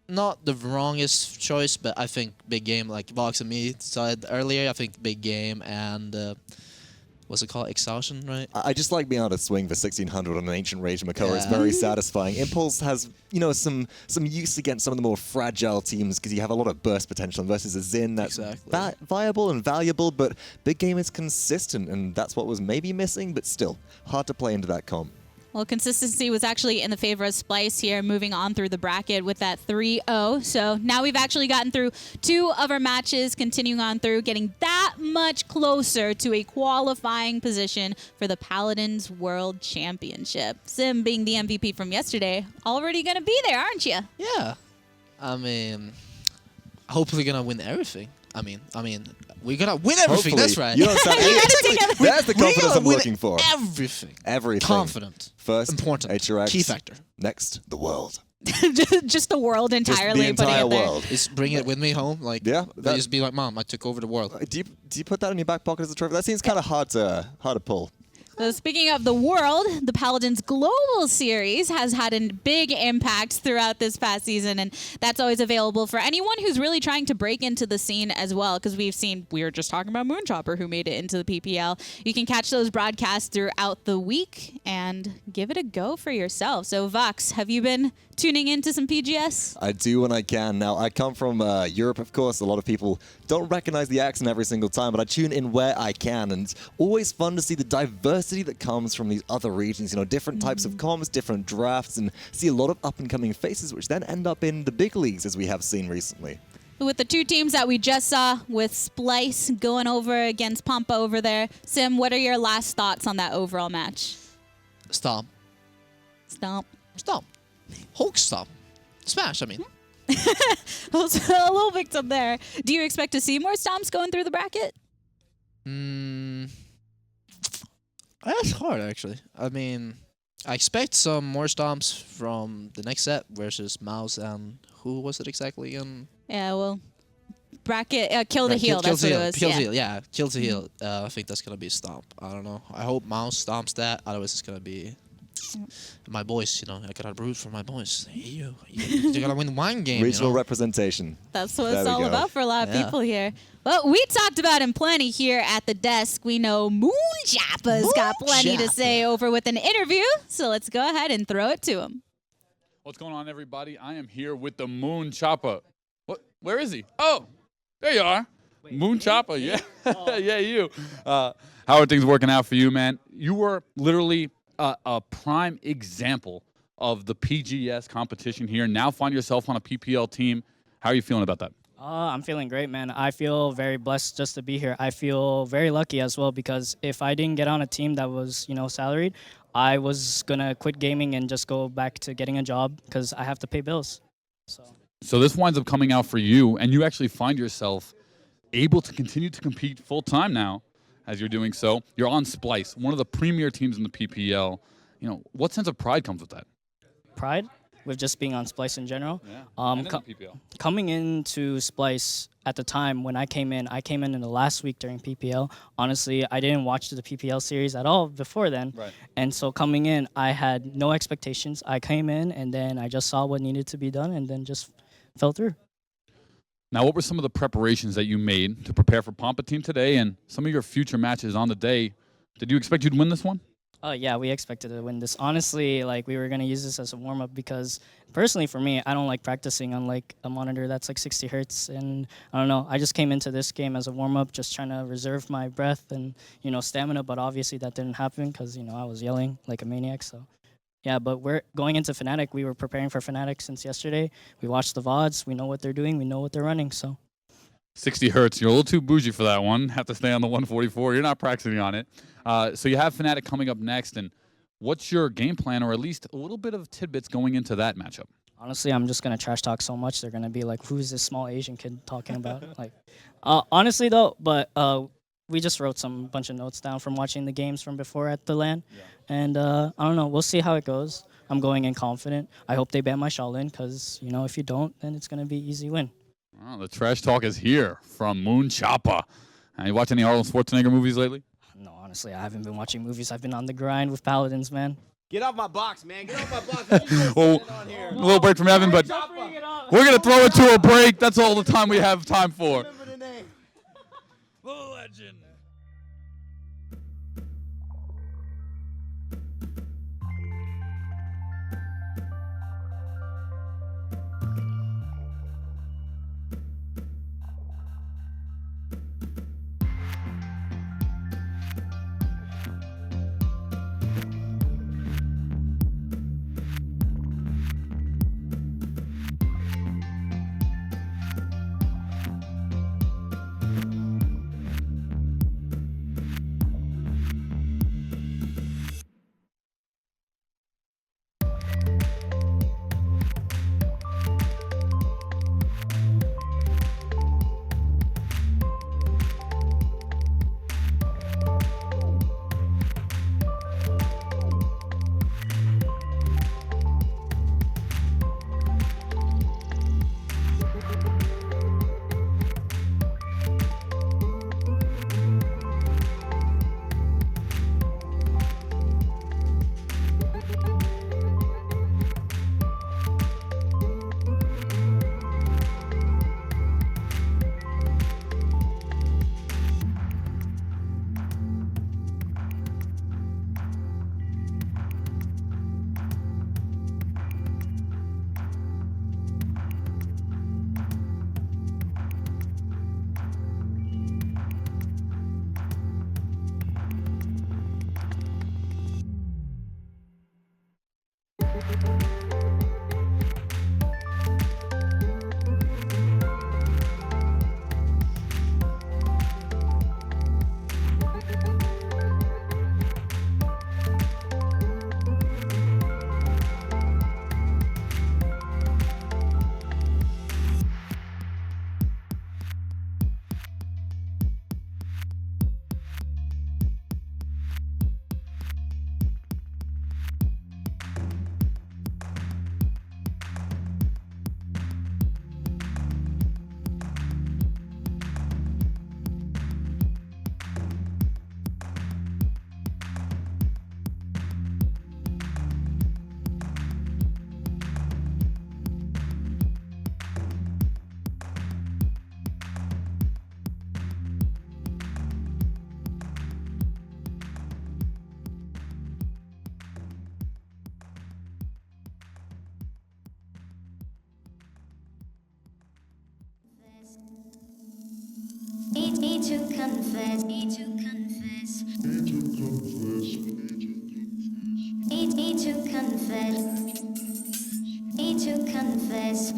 not the wrongest choice, but I think Big Game, like Vox and me said earlier, I think Big Game and what's it called? Exhaustion, right? I just like being able to swing for 1600 on an Ancient Rage Makoa. It's Yeah. very satisfying. Impulse has, some use against some of the more fragile teams because you have a lot of burst potential versus a Xin that's Exactly. viable and valuable, but Big Game is consistent, and that's what was maybe missing, but still hard to play into that comp. Well, consistency was actually in the favor of Splyce here, moving on through the bracket with that 3-0. So now we've actually gotten through 2 of our matches, continuing on through, getting that much closer to a qualifying position for the Paladins World Championship. Sim, being the MVP from yesterday, already going to be there, aren't you? Yeah. I mean, hopefully gonna win everything. I mean, we're gonna win everything. Hopefully. That's right. You don't sound Exactly. That's the We're confidence gonna I'm win looking for. Everything. Everything. Confident. First, Important. HRX. Key factor. Next, the world. just the world entirely. the entire putting it there. world. Just bring it with me home. Like, Yeah, that- just be like, Mom, I took over the world. Do you put that in your back pocket as a trophy? That seems kind of hard to pull. So speaking of the world, the Paladins Global Series has had a big impact throughout this past season, and that's always available for anyone who's really trying to break into the scene as well, because we were just talking about MoonChopperr, who made it into the PPL. You can catch those broadcasts throughout the week and give it a go for yourself. So Vox, have you been tuning into some PGS? I do when I can. Now, I come from Europe, of course. A lot of people don't recognize the accent every single time, but I tune in where I can, and it's always fun to see the diversity that comes from these other regions. You know, different types of comms, different drafts, and see a lot of up-and-coming faces, which then end up in the big leagues, as we have seen recently. With the two teams that we just saw, with Splyce going over against Pompa over there, Sim, what are your last thoughts on that overall match? Stomp. Stomp. Stomp. Hulk stomp. Smash, I mean. Also, a little victim there. Do you expect to see more stomps going through the bracket? That's hard, actually. I mean, I expect some more stomps from the next set versus Mouse and who was it exactly again? Yeah, well, bracket, kill the Right, heel, that's what it was. Kill Yeah. the heel, yeah. Kill the heel. I think that's going to be a stomp. I don't know. I hope Mouse stomps that. Otherwise, it's going to be my boys, you know. I got to root for my boys. Hey, you got to win one game, Regional you know? representation. That's what There it's we all go. about for a lot of Yeah. people here. Well, we talked about him plenty here at the desk. We know MoonChopperr's got plenty to say over with an interview, so let's go ahead and throw it to him. What's going on, everybody? I am here with the MoonChopperr. What? Where is he? Oh, there you are. MoonChopperr, yeah. Yeah, you. How are things working out for you, man? You were literally a prime example of the PGS competition here. Now find yourself on a PPL team. How are you feeling about that? I'm feeling great, man. I feel very blessed just to be here. I feel very lucky as well because if I didn't get on a team that was, salaried, I was going to quit gaming and just go back to getting a job because I have to pay bills. So this winds up coming out for you, and you actually find yourself able to continue to compete full-time now as you're doing so. You're on Splyce, one of the premier teams in the PPL. You know, what sense of pride comes with that? Pride with just being on Splyce in general. Yeah, and in the PPL. Coming into Splyce at the time when I came in the last week during PPL. Honestly, I didn't watch the PPL series at all before then. Right. And so coming in, I had no expectations. I came in and then I just saw what needed to be done and then just fell through. Now, what were some of the preparations that you made to prepare for Pompa Team today and some of your future matches on the day? Did you expect you'd win this one? Yeah, we expected to win this. Honestly, we were going to use this as a warm-up because personally for me, I don't like practicing on a monitor that's 60 hertz. And I don't know, I just came into this game as a warm-up, just trying to reserve my breath and, stamina. But obviously that didn't happen because, I was yelling like a maniac. So yeah, but we're going into Fnatic. We were preparing for Fnatic since yesterday. We watched the VODs. We know what they're doing. We know what they're running. So 60 hertz. You're a little too bougie for that one. Have to stay on the 144. You're not practicing on it. So you have Fnatic coming up next. And what's your game plan, or at least a little bit of tidbits going into that matchup? Honestly, I'm just going to trash talk so much. They're going to be like, who's this small Asian kid talking about? Honestly, though, but we just wrote some bunch of notes down from watching the games from before at the LAN. Yeah. And I don't know. We'll see how it goes. I'm going in confident. I hope they ban my Shaolin because, if you don't, then it's going to be easy win. Well, the trash talk is here from MoonChopperr. You watch any Arnold Schwarzenegger movies lately? No, honestly, I haven't been watching movies. I've been on the grind with Paladins, man. Get off my box, man. Get off my box. What you doing Well, sitting on here? a little break from Evan, but we're going to throw it to a break. That's all the time we have time for. Remember the name. The legend. Need to confess. Need to confess. Need to confess. Need to confess. Need to confess.